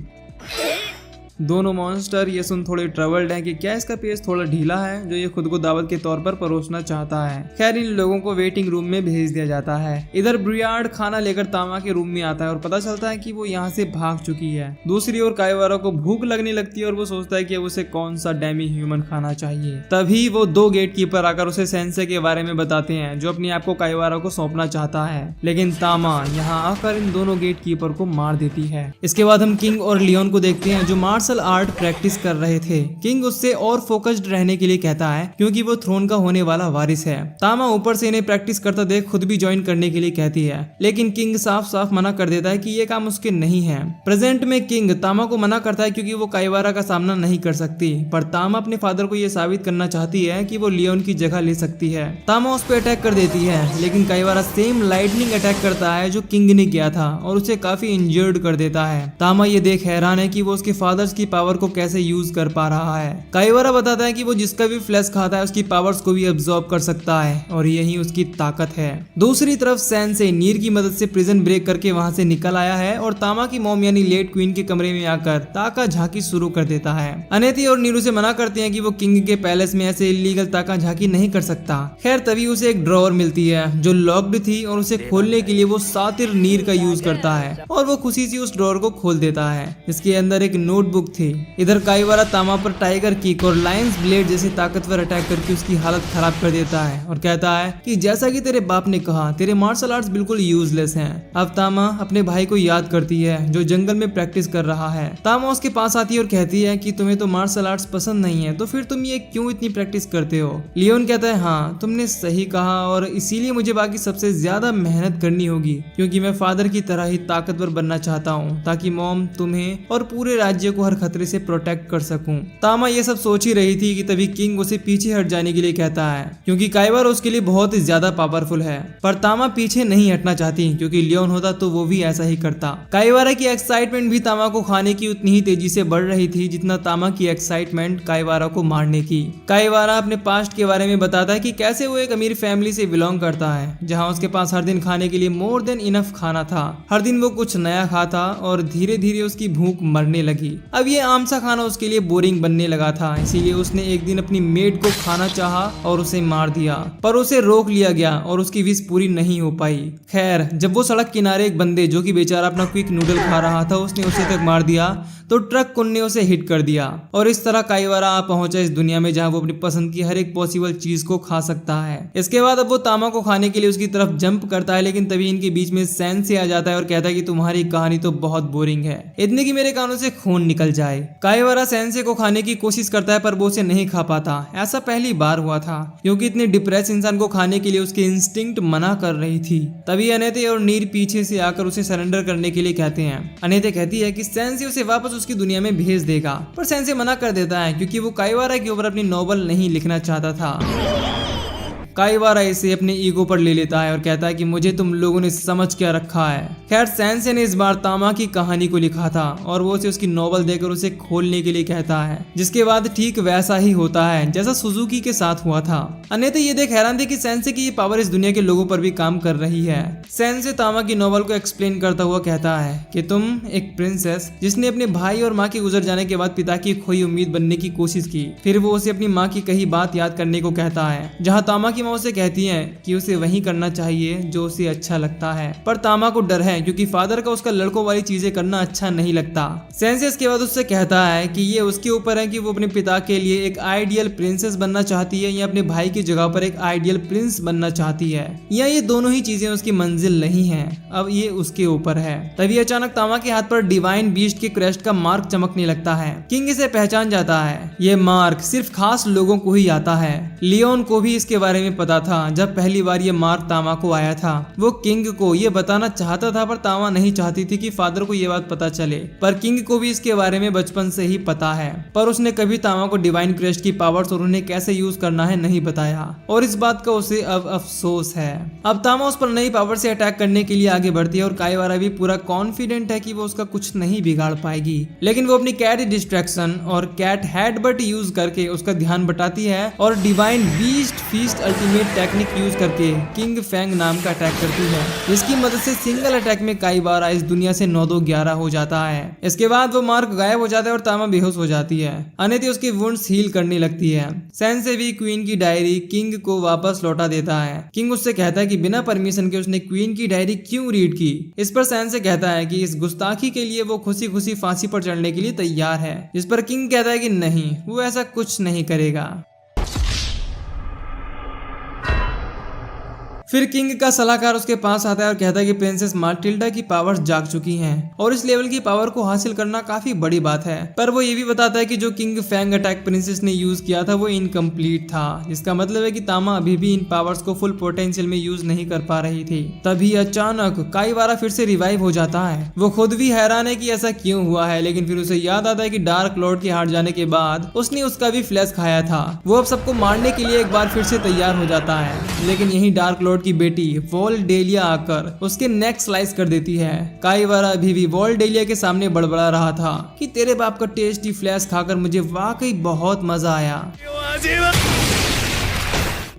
दोनों मॉन्स्टर ये सुन थोड़े ट्रबल्ड हैं कि क्या इसका पेस थोड़ा ढीला है जो ये खुद को दावत के तौर पर परोसना चाहता है। खैर इन लोगों को वेटिंग रूम में भेज दिया जाता है। इधर ब्रियार्ड खाना लेकर तामा के रूम में आता है और पता चलता है कि वो यहाँ से भाग चुकी है। दूसरी ओर काईवारा को भूख लगने लगती है और वो सोचता है कि अब उसे कौन सा डेमी ह्यूमन खाना चाहिए। तभी वो 2 गेट कीपर आकर उसे सेंसे के बारे में बताते हैं जो अपने आप को काईवारा को सौंपना चाहता है, लेकिन तामा यहाँ आकर इन दोनों गेट कीपर को मार देती है। इसके बाद हम किंग और लियोन को देखते हैं जो मार्शल आर्ट प्रैक्टिस कर रहे थे। किंग उससे और फोकस्ड रहने के लिए कहता है क्योंकि वो थ्रोन का होने वाला वारिस है। तामा ऊपर से इन्हें प्रैक्टिस करता देख खुद भी ज्वाइन करने के लिए कहती है, लेकिन किंग साफ साफ मना कर देता है कि ये काम उसके नहीं है। प्रेजेंट में किंग तामा को मना करता है क्योंकि वो काईवारा का सामना नहीं कर सकती, पर तामा अपने फादर को ये साबित करना चाहती है कि वो लियोन की जगह ले सकती है। तामा उस पर अटैक कर देती है, लेकिन काईवारा सेम लाइटनिंग अटैक करता है जो किंग ने किया था और उसे काफी इंजर्ड कर देता है। तामा ये देख हैरान है कि वो उसके फादर्स उसकी पावर को कैसे यूज कर पा रहा है। काइवारा बताता है कि वो जिसका भी फ्लैश खाता है उसकी पावर्स को भी अब्सॉर्ब कर सकता है और यही उसकी ताकत है। दूसरी तरफ सेंसे नीर की मदद से प्रिजन ब्रेक करके वहां से निकल आया है और तामा की मॉम यानी लेट क्वीन के कमरे में आकर ताका झांकी शुरू कर देता है। अनेती और नीरू से मना करती हैं कि वो किंग के पैलेस में ऐसे इलीगल ताका झांकी नहीं कर सकता। खैर तभी उसे एक ड्रॉवर मिलती है जो लॉक्ड थी और उसे खोलने के लिए वो सातिर नीर का यूज करता है और वो खुशी से उस ड्रॉवर को खोल देता है जिसके अंदर एक नोटबुक थी। इधर काइवारा तामा पर टाइगर किक और लायंस ब्लेड जैसे ताकतवर अटैक करके उसकी हालत खराब कर देता है और कहता है कि जैसा कि तेरे बाप ने कहा तेरे मार्शल आर्ट्स बिल्कुल यूजलेस हैं। अब तामा अपने भाई को याद करती है जो जंगल में प्रैक्टिस कर रहा है। तामा उसके पास आती है और कहती है कि तुम्हें तो मार्शल आर्ट्स पसंद नहीं है तो फिर तुम ये क्यों इतनी प्रैक्टिस करते हो। लियोन कहता है हाँ तुमने सही कहा और इसीलिए मुझे बाकी सबसे ज्यादा मेहनत करनी होगी क्योंकि मैं फादर की तरह ही ताकतवर बनना चाहता हूँ ताकि मॉम तुम्हें और पूरे राज्य को हर खतरे से प्रोटेक्ट कर सकूं। तामा ये सब सोच ही रही थी कि तभी किंग उसे पीछे हट जाने के लिए कहता है क्योंकि काइवारा उसके लिए बहुत ही ज्यादा पावरफुल है। पर तामा पीछे नहीं हटना चाहती क्योंकि लियोन होता तो वो भी ऐसा ही करता। काइवारा की एक्साइटमेंट भी तामा को खाने की उतनी ही तेजी से बढ़ रही थी जितना तामा की एक्साइटमेंट काइवारा को मारने की। काइवारा अपने पास्ट के बारे में बताता है कि कैसे वो एक अमीर फैमिली से बिलोंग करता है जहाँ उसके पास हर दिन खाने के लिए मोर देन इनफ खाना था। हर दिन वो कुछ नया खाता और धीरे धीरे उसकी भूख मरने लगी। अब ये आम सा खाना उसके लिए बोरिंग बनने लगा था इसीलिए उसने एक दिन अपनी मेड को खाना चाहा और उसे मार दिया पर उसे रोक लिया गया और उसकी विश पूरी नहीं हो पाई। खैर जब वो सड़क किनारे एक बंदे जो कि बेचारा अपना क्विक नूडल खा रहा था उसने उसे तक मार दिया तो ट्रक ने उसे हिट कर दिया और इस तरह काइवारा आ पहुंचा इस दुनिया में जहां वो अपनी पसंद की हर एक पॉसिबल चीज को खा सकता है। इसके बाद अब वो तामा को खाने के लिए उसकी तरफ जंप करता है लेकिन तभी इनके बीच में सेंसे आ जाता है और कहता है कि तुम्हारी कहानी तो बहुत बोरिंग है इतने कि मेरे कानों से खून निकल जाए। काइवारा सेंसे को खाने की कोशिश करता है पर वो उसे नहीं खा पाता। ऐसा पहली बार हुआ था क्योंकि इतने डिप्रेस इंसान को खाने के लिए उसके इंस्टिंक्ट मना कर रही थी। तभी अनेते और नीर पीछे से आकर उसे सरेंडर करने के लिए कहते हैं। अनेते कहती है कि सेंसे उसे वापस उसकी दुनिया में भेज देगा पर सेंसे मना कर देता है क्योंकि वो काइवारा के ऊपर अपनी नॉवल नहीं लिखना चाहता था। काइवारा इसे अपने ईगो पर ले लेता है और कहता है कि मुझे तुम लोगों ने समझ क्या रखा है। खैर सेंसे ने इस बार तामा की कहानी को लिखा था और वो उसे उसकी नॉवल देकर उसे खोलने के लिए कहता है जिसके बाद ठीक वैसा ही होता है जैसा सुजुकी के साथ हुआ था। अनेते ये देख हैरान थे कि सेंसे की ये पावर इस दुनिया के लोगों पर भी काम कर रही है। सेंसे तामा की नॉवल को एक्सप्लेन करता हुआ कहता है कि तुम एक प्रिंसेस जिसने अपने भाई और माँ के गुजर जाने के बाद पिता की खोई उम्मीद बनने की कोशिश की। फिर वो उसे अपनी माँ की कही बात याद करने को कहता है जहाँ तामा की उसे कहती हैं कि उसे वही करना चाहिए जो उसे अच्छा लगता है पर तामा को डर है क्योंकि फादर का उसका लड़कों वाली चीजें करना अच्छा नहीं लगता। सेंसे इसके बाद उससे कहता है कि ये उसके ऊपर है कि वो अपने पिता के लिए एक आइडियल प्रिंसेस बनना चाहती है या अपने भाई की जगह पर एक आइडियल प्रिंस बनना चाहती है या ये दोनों ही चीजें उसकी मंजिल नहीं है। अब ये उसके ऊपर है। तभी अचानक तामा के हाथ पर डिवाइन बीस्ट के क्रेस्ट का मार्क चमकने लगता है। किंग इसे पहचान जाता है। ये मार्क सिर्फ खास लोगों को ही आता है। लियोन को भी इसके बारे में पता था। जब पहली बार ये मार्क तामा को आया था वो किंग को ये बताना चाहता था पर तामा नहीं चाहती थी कि फादर को ये बात पता चले। पर किंग को भी इसके बारे में बचपन से ही पता है पर उसने कभी तामा को डिवाइन क्रेस्ट की पावर्स और उन्हें कैसे यूज करना है नहीं बताया और इस बात का उसे अब अफसोस है। अब तामा उस पर नई पावर से अटैक करने के लिए आगे बढ़ती है और काइवारा भी पूरा कॉन्फिडेंट है कि वो उसका कुछ नहीं बिगाड़ पाएगी लेकिन वो अपनी कैट डिस्ट्रैक्शन और कैट हेडबट यूज करके उसका ध्यान बटाती है और divine beast feast ultimate technique use करके किंग फैंग नाम का अटैक करती है जिसकी मदद से सिंगल अटैक में काइवारा इस दुनिया से 9-2-11 हो जाता है। इसके बाद वो मार्क गायब हो जाता है और तामा बेहोश हो जाती है। अनेती उसकी वुंड्स हील करने लगती है। सेंसे भी क्वीन की डायरी किंग को वापस लौटा देता है। किंग उससे कहता है कि बिना परमिशन के उसने क्वीन की डायरी क्यों रीड की। इस पर सेंसे कहता है कि इस गुस्ताखी के लिए वो खुशी खुशी फांसी पर चढ़ने के लिए तैयार है जिस पर किंग कहता है कि नहीं वो ऐसा कुछ नहीं करेगा। फिर किंग का सलाहकार उसके पास आता है और कहता है कि प्रिंसेस मार्टिल्डा की पावर्स जाग चुकी हैं और इस लेवल की पावर को हासिल करना काफी बड़ी बात है। पर वो ये भी बताता है कि जो किंग फैंग अटैक प्रिंसेस ने यूज किया था वो इनकम्प्लीट था जिसका मतलब है कि तामा अभी भी इन पावर्स को फुल पोटेंशियल में यूज नहीं कर पा रही थी। तभी अचानक काइवारा फिर से रिवाइव हो जाता है। वो खुद भी हैरान है कि ऐसा क्यों हुआ है लेकिन फिर उसे याद आता है कि डार्क लॉर्ड के हार जाने के बाद उसने उसका भी फ्लैश खाया था। वो अब सबको मारने के लिए एक बार फिर से तैयार हो जाता है लेकिन यही डार्क लॉर्ड लॉर्ड की बेटी वॉल डेलिया आकर उसके नेक स्लाइस कर देती है। काइवारा अभी भी वॉल डेलिया के सामने बड़बड़ा रहा था कि तेरे बाप का टेस्टी फ्लैश खाकर मुझे वाकई बहुत मजा आया।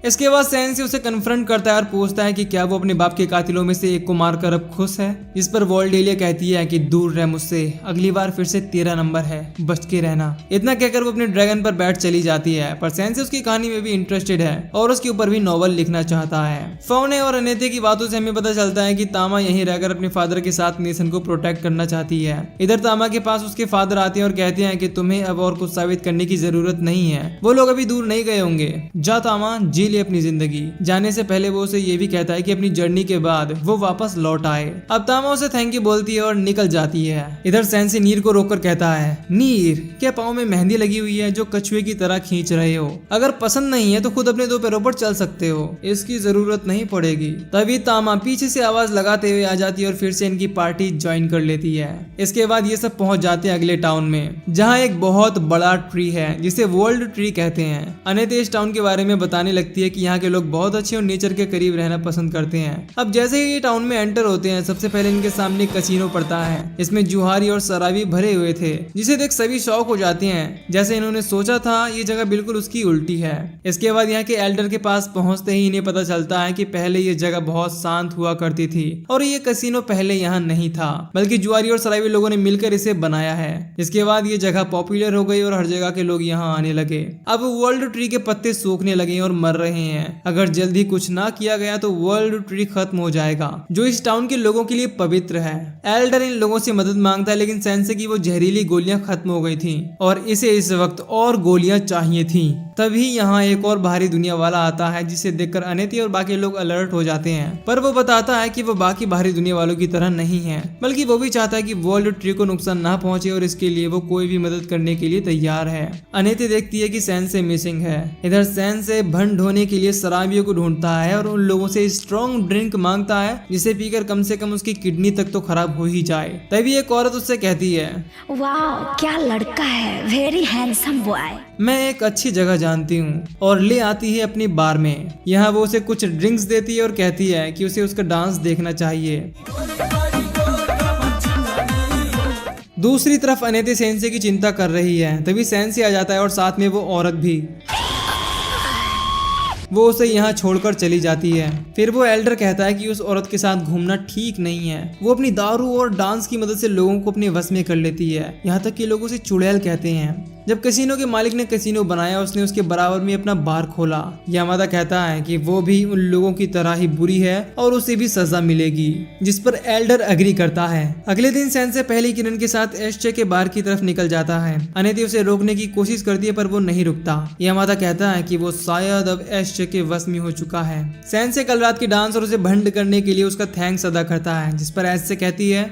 इसके बाद सेंसे उसे कन्फ्रंट करता है और पूछता है कि क्या वो अपने बाप के कातिलों में से एक को मारकर अब खुश है। इस पर वॉल्डेलिया कहती है कि दूर रह मुझसे, अगली बार फिर से तेरा नंबर है, बच के रहना। इतना कहकर वो अपने ड्रैगन पर बैठ चली जाती है, पर सेंसे उसकी कहानी में भी इंटरेस्टेड है और उसके ऊपर भी नॉवल लिखना चाहता है। फौने और अनेते की बातों से हमें पता चलता है कि तामा यहीं रहकर अपने फादर के साथ नेशन को प्रोटेक्ट करना चाहती है। इधर तामा के पास उसके फादर आते हैं और कहते हैं कि तुम्हें अब और कुछ साबित करने की जरूरत नहीं है, वो लोग अभी दूर नहीं गए होंगे, जा तामा जी ले अपनी जिंदगी। जाने से पहले वो उसे ये भी कहता है कि अपनी जर्नी के बाद वो वापस लौट आए। अब तामा उसे थैंक यू बोलती है और निकल जाती है। इधर सेंसे नीर को रोककर कहता है, नीर क्या पाँव में मेहंदी लगी हुई है जो कछुए की तरह खींच रहे हो? अगर पसंद नहीं है तो खुद अपने दो पैरों पर चल सकते हो, इसकी जरूरत नहीं पड़ेगी। तभी तामा पीछे से आवाज लगाते हुए आ जाती है और फिर से इनकी पार्टी ज्वाइन कर लेती है। इसके बाद ये सब पहुंच जाते हैं अगले टाउन में, जहाँ एक बहुत बड़ा ट्री है जिसे वर्ल्ड ट्री कहते हैं। अनेते इस टाउन के बारे में बताने लगती है कि यहाँ के लोग बहुत अच्छे और नेचर के करीब रहना पसंद करते हैं। अब जैसे ही ये टाउन में एंटर होते हैं, सबसे पहले इनके सामने कसीनो पड़ता है। इसमें जुहारी और शराबी भरे हुए थे, जिसे देख सभी शौक हो जाते हैं। जैसे इन्होंने सोचा था, ये जगह बिल्कुल उसकी उल्टी है। इसके बाद यहाँ के एल्डर के पास पहुंचते ही इन्हें पता चलता है कि पहले ये जगह बहुत शांत हुआ करती थी और ये कसीनो पहले यहाँ नहीं था, बल्कि जुआरी और शराबी लोगों ने मिलकर इसे बनाया है। इसके बाद ये जगह पॉपुलर हो गई और हर जगह के लोग यहाँ आने लगे। अब वर्ल्ड ट्री के पत्ते सूखने लगे और मर रहे हैं। अगर जल्दी कुछ ना किया गया तो वर्ल्ड ट्री खत्म हो जाएगा, जो इस टाउन के लोगों के लिए पवित्र है। एल्डर इन लोगों से मदद मांगता है, लेकिन सेंसे की वो जहरीली गोलियां खत्म हो गई थी और इसे इस वक्त और गोलियां चाहिए थी। तभी यहाँ एक और बाहरी दुनिया वाला आता है, जिसे देखकर अनेती और बाकी लोग अलर्ट हो जाते हैं। पर वो बताता है कि वो बाकी बाहरी दुनिया वालों की तरह नहीं है, बल्कि वो भी चाहता है कि वर्ल्ड ट्री को नुकसान ना पहुंचे और इसके लिए वो कोई भी मदद करने के लिए तैयार है। अनेती देखती है कि सेंसे मिसिंग है। इधर सेंसे भंड होने के लिए शराबियों को ढूंढता है और उन लोगों से स्ट्रॉन्ग ड्रिंक मांगता है, जिसे पीकर कम से कम उसकी किडनी तक तो खराब हो ही जाए। तभी एक औरत उससे कहती है, वाह क्या लड़का है, वेरी हैंडसम बॉय। मैं एक अच्छी जगह जानती हूँ, और ले आती है अपनी बार में। यहाँ वो उसे कुछ ड्रिंक्स देती है और कहती है कि उसे उसका डांस देखना चाहिए। दूसरी तरफ अनेते सेंसे की चिंता कर रही है। तभी सेंसे आ जाता है और साथ में वो औरत भी। वो उसे यहाँ छोड़कर चली जाती है। फिर वो एल्डर कहता है कि उस औरत के साथ घूमना ठीक नहीं है। वो अपनी दारू और डांस की मदद से लोगों को अपने वश में कर लेती है, यहाँ तक कि लोग उसे चुड़ैल कहते हैं। जब कसीनो के मालिक ने कसीनो बनाया, उसने उसके बराबर में अपना बार खोला। यामादा कहता है कि वो भी उन लोगों की तरह ही बुरी है और उसे भी सजा मिलेगी, जिस पर एल्डर एग्री करता है। अगले दिन सेंसे पहली किरण के साथ एस्चे के बार की तरफ निकल जाता है। अनेती उसे रोकने की कोशिश करती है, पर वो नहीं रुकता। यामादा कहता है कि वो शायद अब एस्चे के वश में हो चुका है। सेंसे कल रात की डांस और उसे भंड करने के लिए उसका थैंक्स अदा करता है, जिस पर एस्चे कहती है,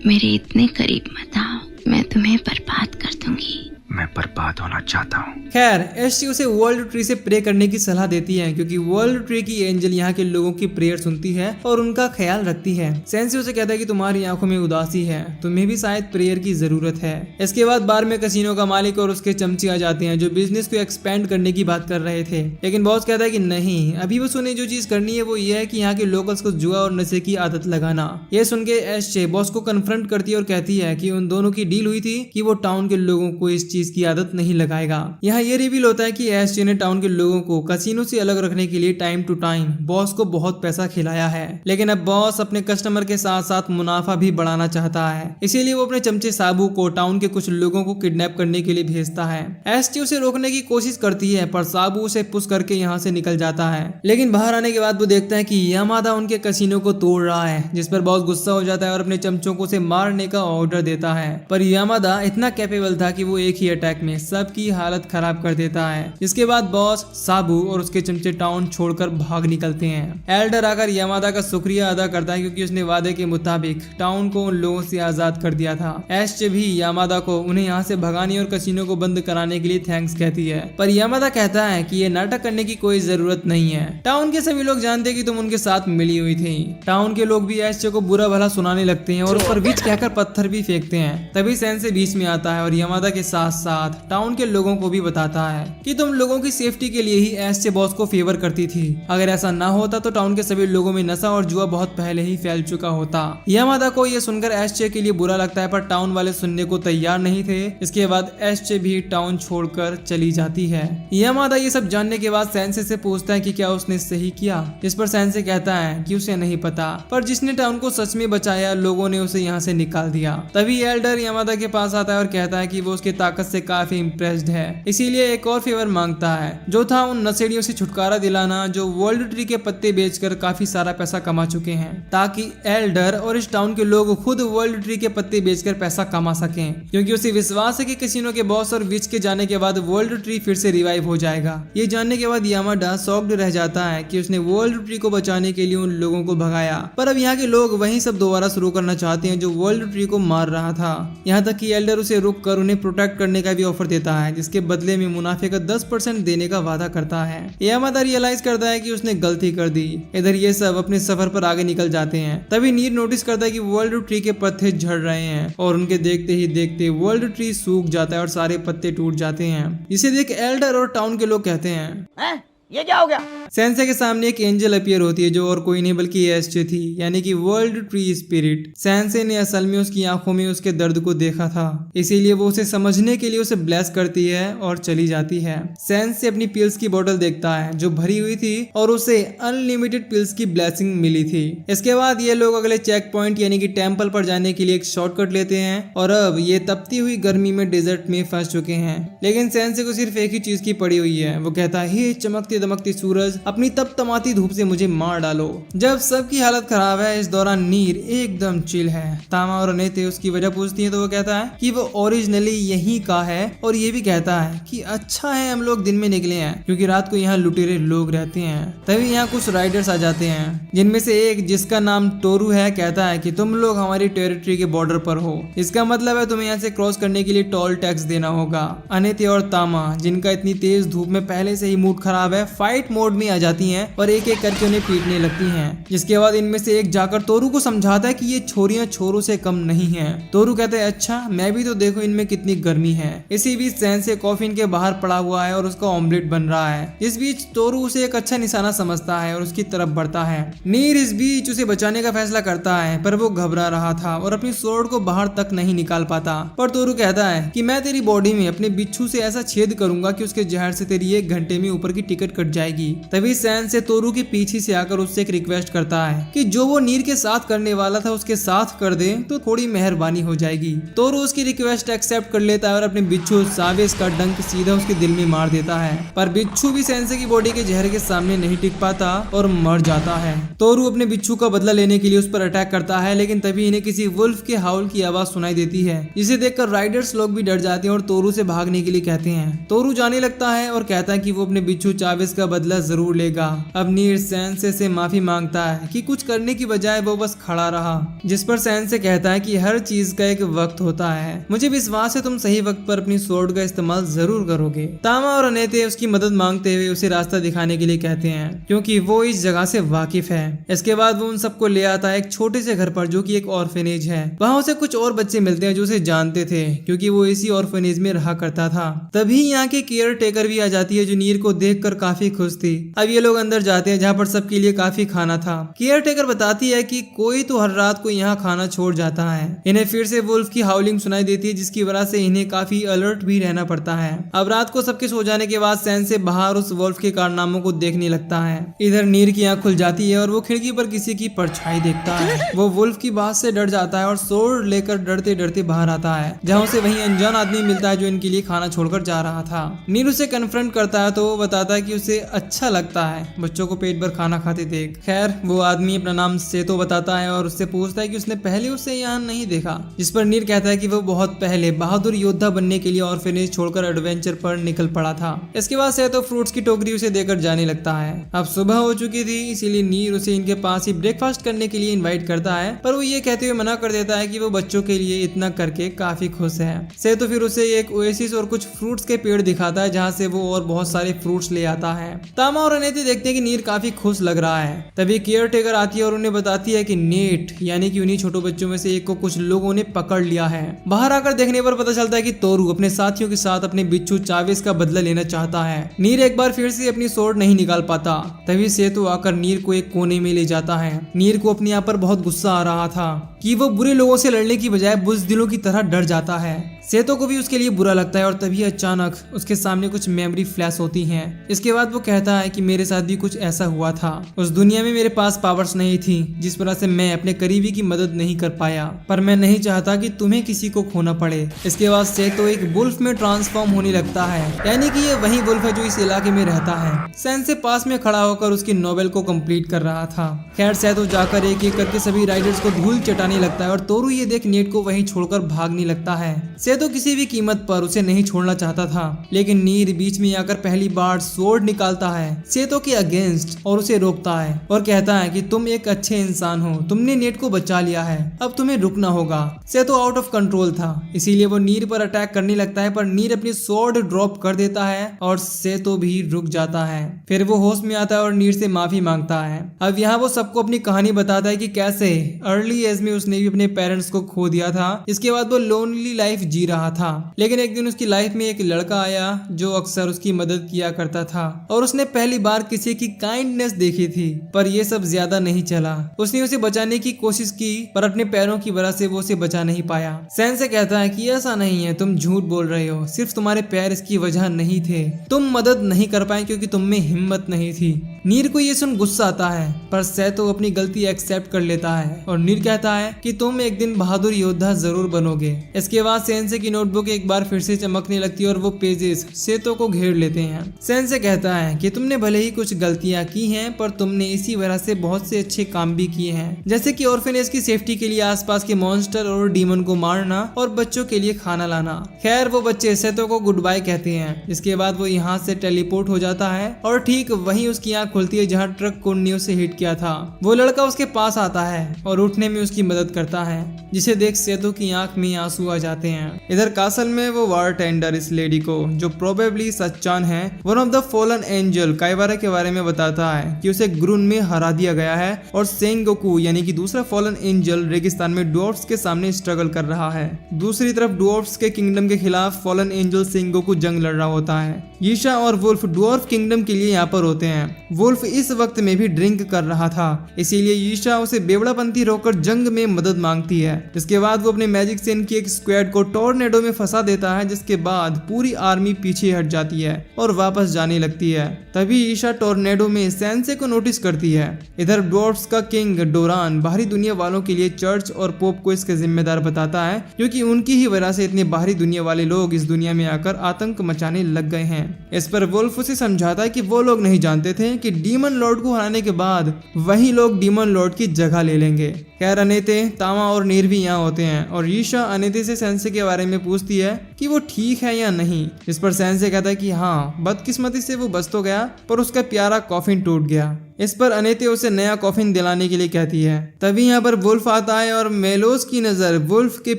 मेरे इतने करीब मत आओ, मैं तुम्हें बर्बाद कर दूंगी। मैं बर्बाद होना चाहता हूँ। खैर एस्टी उसे वर्ल्ड ट्री से प्रे करने की सलाह देती है, क्योंकि वर्ल्ड ट्री की एंजल यहाँ के लोगों की प्रेयर सुनती है और उनका ख्याल रखती है। सेंसे उसे कहता है कि तुम्हारी आंखों में उदासी है, तुम्हें भी शायद प्रेयर की जरूरत है। इसके बाद बार में कसीनो का मालिक और उसके चमचे आ जाते हैं, जो बिजनेस को एक्सपेंड करने की बात कर रहे थे। लेकिन बॉस कहता है कि नहीं, अभी बस उन्हें जो चीज करनी है वो ये है कि यहाँ के लोकल्स को जुआ और नशे की आदत लगाना। ये सुन के एस्टे बॉस को कन्फ्रंट करती है और कहती है कि उन दोनों की डील हुई थी कि वो टाउन के लोगों को इस चीज की आदत नहीं लगाएगा। यहाँ ये रिवील होता है कि एस्टे ने टाउन के लोगों को कसीनो से अलग रखने के लिए टाइम टू टाइम बॉस को बहुत पैसा खिलाया है, लेकिन अब बॉस अपने कस्टमर के साथ साथ मुनाफा भी बढ़ाना चाहता है। इसीलिए वो अपने चमचे साबू को टाउन के कुछ लोगों को किडनैप करने के लिए भेजता है। एस्टे उसे रोकने की कोशिश करती है, पर साबू उसे पुश करके यहाँ से निकल जाता है। लेकिन बाहर आने के बाद वो देखता है कि यामादा उनके कसीनो को तोड़ रहा है, जिस पर बॉस गुस्सा हो जाता है और अपने चमचों को उसे मारने का ऑर्डर देता है। पर यामादा इतना कैपेबल था कि वो एक ही अटैक में सबकी हालत खराब कर देता है। इसके बाद बॉस, साबू और उसके चमचे टाउन छोड़कर भाग निकलते हैं। एल्डर आकर यामादा का शुक्रिया अदा करता है, क्योंकि उसने वादे के मुताबिक टाउन को उन लोगों से आजाद कर दिया था। एस्टे भी यामादा को उन्हें यहाँ से भगाने और कसीनो को बंद कराने के लिए थैंक्स कहती है, पर यामादा कहता है कि ये नाटक करने की कोई जरूरत नहीं है। टाउन के सभी लोग जानते हैं कि तुम उनके साथ मिली हुई थी। टाउन के लोग भी एस्टे को बुरा भला सुनाने लगते हैं और ऊपर विच कहकर पत्थर भी फेंकते हैं। तभी सेंसे बीच में आता है और यामादा के साथ साथ टाउन के लोगों को भी बताता है कि तुम लोगों की सेफ्टी के लिए ही एसजे बॉस को फेवर करती थी। अगर ऐसा ना होता तो टाउन के सभी लोगों में नशा और जुआ बहुत पहले ही फैल चुका होता। यामादा को यह सुनकर एसजे के लिए बुरा लगता है, पर टाउन वाले सुनने को तैयार नहीं थे। इसके बाद एसजे भी टाउन छोड़कर चली जाती है। यामादा ये सब जानने के बाद सेंसे से पूछता है कि क्या उसने सही किया। इस पर सेंसे कहता है कि उसे नहीं पता, पर जिसने टाउन को सच में बचाया लोगों ने उसे यहाँ से निकाल दिया। तभी एल्डर यामादा के पास आता है और कहता है कि वो उसकी ताकत से काफी इम्प्रेस्ड है, इसीलिए एक और फेवर मांगता है, जो था उन नशेड़ियों से छुटकारा दिलाना जो वर्ल्ड ट्री के पत्ते बेचकर काफी सारा पैसा कमा चुके हैं, ताकि एल्डर और इस टाउन के लोग खुद वर्ल्ड ट्री के पत्ते बेचकर पैसा कमा सकें, क्योंकि उसे विश्वास है कि कैसीनो के बॉस और विच के जाने के बाद वर्ल्ड ट्री फिर से रिवाइव हो जाएगा। ये जानने के बाद यामाडा शॉक्ड रह जाता है कि उसने वर्ल्ड ट्री को बचाने के लिए उन लोगों को भगाया, पर अब यहाँ के लोग वही सब दोबारा शुरू करना चाहते हैं जो वर्ल्ड ट्री को मार रहा था। यहाँ तक कि एल्डर उसे रुक कर उन्हें प्रोटेक्ट करने का भी ऑफर देता है, जिसके बदले में मुनाफे का 10% देने का वादा करता है। यामादा रियलाइज करता है कि उसने गलती कर दी। इधर ये सब अपने सफर पर आगे निकल जाते हैं। तभी नीर नोटिस करता है कि वर्ल्ड ट्री के पत्ते झड़ रहे हैं और उनके देखते ही देखते वर्ल्ड ट्री सूख जाता है और सारे पत्ते टूट जाते हैं। इसे देख एल्डर और टाउन के लोग कहते हैं, ये क्या हो गया? सेंसे के सामने एक एंजल अपीयर होती है जो और कोई नहीं बल्कि एसजे थी, यानी कि वर्ल्ड ट्री स्पिरिट। सेंसे ने असल में उसकी आंखों में उसके दर्द को देखा था, इसीलिए वो उसे समझने के लिए उसे ब्लेस करती है और चली जाती है। सेंसे अपनी पिल्स की बोतल देखता है जो भरी हुई थी और उसे अनलिमिटेड पिल्स की ब्लेसिंग मिली थी। इसके बाद ये लोग अगले चेक पॉइंट यानी कि टेम्पल पर जाने के लिए एक शॉर्टकट लेते हैं और अब ये तपती हुई गर्मी में डेजर्ट में फंस चुके हैं। लेकिन सेंसे को सिर्फ एक ही चीज की पड़ी हुई है। वो कहता है, हे चमकती दमकती सूरज, अपनी तपतमाती धूप से मुझे मार डालो। जब सबकी हालत खराब है, इस दौरान नीर एकदम चिल है। तामा और अनेते उसकी वजह पूछती है तो वो कहता है कि वो ओरिजिनली यहीं का है और ये भी कहता है कि अच्छा है हम लोग दिन में निकले हैं क्योंकि रात को यहाँ लुटेरे लोग रहते हैं। तभी यहाँ कुछ राइडर्स आ जाते हैं, जिनमें से एक जिसका नाम टोरू है कहता है कि तुम लोग हमारी टेरिटरी के बॉर्डर पर हो, इसका मतलब है तुम्हें यहाँ से क्रॉस करने के लिए टोल टैक्स देना होगा। अनेते और तामा, जिनका इतनी तेज धूप में पहले से ही मूड खराब है, फाइट मोड में आ जाती हैं और एक एक करके उन्हें पीटने लगती हैं। जिसके बाद इनमें से एक जाकर तोरू को समझाता है कि ये छोरियां छोरों से कम नहीं हैं। तोरू कहता है, अच्छा मैं भी तो देखो इनमें कितनी गर्मी है। इसी बीच सेंसे कॉफिन के बाहर पड़ा हुआ है और उसका ऑमलेट बन रहा है। इस बीच तोरू उसे एक अच्छा निशाना समझता है और उसकी तरफ बढ़ता है। नीर इस बीच उसे बचाने का फैसला करता है, पर वो घबरा रहा था और अपनी स्वॉर्ड को बाहर तक नहीं निकाल पाता। पर तोरू कहता है कि मैं तेरी बॉडी में अपने बिच्छू से ऐसा छेद करूंगा कि उसके जहर से तेरी 1 घंटे में ऊपर की टिकट कट जाएगी। तभी सैन से तोरू के पीछे से आकर उससे एक रिक्वेस्ट करता है कि जो वो नीर के साथ करने वाला था उसके साथ कर दे तो थोड़ी मेहरबानी हो जाएगी। तोरू उसकी रिक्वेस्ट एक्सेप्ट कर लेता है और अपने बिच्छू सावेस का डंक सीधा उसके दिल में मार देता है। पर बिच्छू भी सेंसे की बॉडी के जहर के सामने नहीं टिक पाता और मर जाता है। तोरू अपने बिच्छू का बदला लेने के लिए उस पर अटैक करता है, लेकिन तभी इन्हें किसी वुल्फ के हाउल की आवाज सुनाई देती है, जिसे देखकर राइडर्स लोग भी डर जाते हैं और तोरू से भागने के लिए कहते हैं। तोरू जाने लगता है और कहता है कि वो अपने बिच्छू चावेस का बदला जरूर लेगा। अब नीर सेंसे से माफी मांगता है कि कुछ करने की बजाय वो बस खड़ा रहा, जिस पर सेंसे कहता है कि हर चीज का एक वक्त होता है, मुझे विश्वास है तुम सही वक्त पर अपनी स्वॉर्ड का इस्तेमाल जरूर करोगे। तामा और अनेते उसकी मदद मांगते हुए उसे रास्ता दिखाने के लिए कहते हैं, क्योंकि वो इस जगह से वाकिफ है। इसके बाद वो उन सबको ले आता है एक छोटे से घर पर जो कि एक ऑर्फेनेज है। वहाँ उसे कुछ और बच्चे मिलते हैं जो उसे जानते थे, क्योंकि वो इसी ऑर्फेनेज में रहा करता था। तभी यहाँ के केयर टेकर भी आ जाती है जो नीर को देखकर काफी खुश थी। अब ये लोग अंदर जाते हैं जहाँ पर सबके लिए काफी खाना था। केयर टेकर बताती है कि कोई तो हर रात को यहाँ खाना छोड़ जाता है। इन्हें फिर से वुल्फ की हाउलिंग सुनाई देती है, जिसकी वजह से इन्हें काफी अलर्ट भी रहना पड़ता है। अब रात को सबके सो जाने के बाद सैन से बाहर उस वुल्फ के कारनामों को देखने लगता है। इधर नीर की आंख खुल जाती है और वो खिड़की पर किसी की परछाई देखता है। वो वुल्फ की बात से डर जाता है और स्वॉर्ड लेकर डरते डरते बाहर आता है, जहाँ उसे वही अनजान आदमी मिलता है जो इनके लिए खाना छोड़कर जा रहा था। नीर उसे कन्फ्रंट करता है तो वो बताता है कि उसे अच्छा लगता है बच्चों को पेट भर खाना खाते देख। खैर वो आदमी अपना नाम सेतो बताता है और उससे पूछता है कि उसने पहले उसे यहाँ नहीं देखा, जिस पर नीर कहता है कि वो बहुत पहले बहादुर योद्धा बनने के लिए ऑर्फेनेज छोड़कर एडवेंचर पर निकल पड़ा था। इसके बाद सेतो फ्रूट्स की टोकरी उसे देकर जाने लगता है। अब सुबह हो चुकी थी, इसीलिए नीर उसे इनके पास ही ब्रेकफास्ट करने के लिए इन्वाइट करता है, पर वो ये कहते हुए मना कर देता है कि वो बच्चों के लिए इतना करके काफी खुश है। सेतो फिर उसे एक ओएसिस और कुछ फ्रूट्स के पेड़ दिखाता है, जहाँ से वो और बहुत सारे फ्रूट्स ले आता रहा है। तामा और अनेते देखते हैं कि नीर काफी खुश लग रहा है। तभी केयर टेकर आती है और उन्हें बताती है कि नेट यानी कि उन्हीं छोटो बच्चों में से एक को कुछ लोगों ने पकड़ लिया है। बाहर आकर देखने पर पता चलता है कि तोरू अपने साथियों के साथ अपने बिच्छू चावेस का बदला लेना चाहता है। नीर एक बार फिर से अपनी स्वॉर्ड नहीं निकाल पाता। तभी सेतो आकर नीर को एक कोने में ले जाता है। नीर को अपने आप पर बहुत गुस्सा आ रहा था कि वो बुरे लोगों से लड़ने की बजाय बुज़दिलों की तरह डर जाता है। सेतो को भी उसके लिए बुरा लगता है और तभी अचानक उसके सामने कुछ मेमोरी फ्लैश होती हैं। इसके बाद वो कहता है कि मेरे साथ भी कुछ ऐसा हुआ था। उस दुनिया में मेरे पास पावर्स नहीं थी जिस वजह से मैं अपने करीबी की मदद नहीं कर पाया, पर मैं नहीं चाहता कि तुम्हें किसी को खोना पड़े। इसके बाद सेतो एक वुल्फ में ट्रांसफॉर्म होने लगता है, यानी कि ये वही वुल्फ है जो इस इलाके में रहता है। सेंसे पास में खड़ा होकर उसकी नोवेल को कंप्लीट कर रहा था। खैर सेतो जाकर एक एक करके सभी राइडर्स को धूल चटाने लगता है और तोरू ये देख नेट को वहीं छोड़कर भागने लगता है। सेतो किसी भी कीमत पर उसे नहीं छोड़ना चाहता था, लेकिन नीर बीच में आकर पहली बार स्वॉर्ड निकालता है सेतो के अगेंस्ट और उसे रोकता है और कहता है कि तुम एक अच्छे इंसान हो, तुमने नेट को बचा लिया है, अब तुम्हें रुकना होगा। सेतो आउट ऑफ कंट्रोल था, इसीलिए वो नीर पर अटैक करने लगता है, पर नीर अपनी स्वॉर्ड ड्रॉप कर देता है और सेतो भी रुक जाता है। फिर वो होश में आता है और नीर से माफी मांगता है। अब यहाँ वो सबको अपनी कहानी बताता है कि कैसे अर्ली एज में उसने भी अपने पेरेंट्स को खो दिया था। इसके बाद वो लोनली लाइफ जी रहा था, लेकिन एक दिन उसकी लाइफ में एक लड़का आया जो अक्सर उसकी मदद किया करता था और उसने पहली बार किसी की काइंडनेस देखी थी, पर ये सब ज्यादा नहीं चला। उसने उसे बचाने की कोशिश की, पर अपने पैरों की वजह से वो उसे बचा नहीं पाया। सैन से कहता है कि ऐसा नहीं है, तुम झूठ बोल रहे हो, सिर्फ तुम्हारे पैर इसकी वजह नहीं थे, तुम मदद नहीं कर पाए क्योंकि तुम में हिम्मत नहीं थी। नीर को ये सुन गुस्सा आता है, पर सेतो अपनी गलती एक्सेप्ट कर लेता है और नीर कहता है कि तुम एक दिन बहादुर योद्धा जरूर बनोगे। इसके बाद सेंसे की नोटबुक एक बार फिर से चमकने लगती है और वो पेजेस सेतो को घेर लेते हैं। सेंसे कहता है कि तुमने भले ही कुछ गलतियां की हैं, पर तुमने इसी वजह से बहुत से अच्छे काम भी किए हैं, जैसे कि ऑर्फेनेज की सेफ्टी के लिए आसपास के मॉन्स्टर और डीमन को मारना और बच्चों के लिए खाना लाना। खैर वो बच्चे सेतो को गुड बाय कहते हैं। इसके बाद वो यहाँ से टेलीपोर्ट हो जाता है और ठीक वहीं उसकी आंख खुलती है जहाँ ट्रक को न्यू से हिट किया था। वो लड़का उसके पास आता है और उठने में उसकी मदद करता है, जिसे देख सेतो की आंख में आंसू आ जाते हैं। इधर कासल में वो वार टेंडर इस लेडी को, जो प्रोबेबली सच्चान है, one of the fallen angel Kaibara के बारे में बताता है कि उसे ग्रून में हरा दिया गया है और सेंगोकू यानी कि दूसरा फॉलन एंजल रेगिस्तान में डुओर्फ्स के सामने स्ट्रगल कर रहा है। दूसरी तरफ डुओर्फ्स के किंगडम के खिलाफ फॉलन एंजल सेंगोकू जंग लड़ रहा होता है। यीशा और वुल्फ डुओर्फ किंगडम के लिए यहाँ पर होते हैं। वुल्फ इस वक्त में भी ड्रिंक कर रहा था, इसीलिए यीशा उसे बेवड़ापंथी रोककर जंग में मदद मांगती है। इसके बाद वो अपने मैजिक से इनकी एक स्क्वाड को टॉर्नेडो में फंसा देता है, जिसके बाद पूरी आर्मी पीछे हट जाती है और वापस जाने लगती है। तभी ईशा टॉर्नेडो में सेंसे को नोटिस करती है। इधर डॉर्फ्स का किंग डोरान बाहरी दुनिया वालों के लिए चर्च और पोप को इसके जिम्मेदार बताता है, क्योंकि उनकी ही वजह से इतने बाहरी दुनिया वाले लोग इस दुनिया में आकर आतंक मचाने लग गए हैं। इस पर वुल्फ उसे समझाता है कि वो लोग नहीं जानते थे कि डीमन लॉर्ड को हराने के बाद वही लोग डीमन लॉर्ड की जगह ले लेंगे। खैर अनेते, तामा और नीर भी यहाँ होते हैं और ईशा अनेते से सेंसे के बारे में पूछती है कि वो ठीक है या नहीं। इस पर सेंसे कहता है कि हाँ, बदकिस्मती से वो बच तो गया, पर उसका प्यारा कॉफिन टूट गया। इस पर अनेते उसे नया कॉफिन दिलाने के लिए कहती है। तभी यहाँ पर वुल्फ आता है और मेलोस की नजर वुल्फ के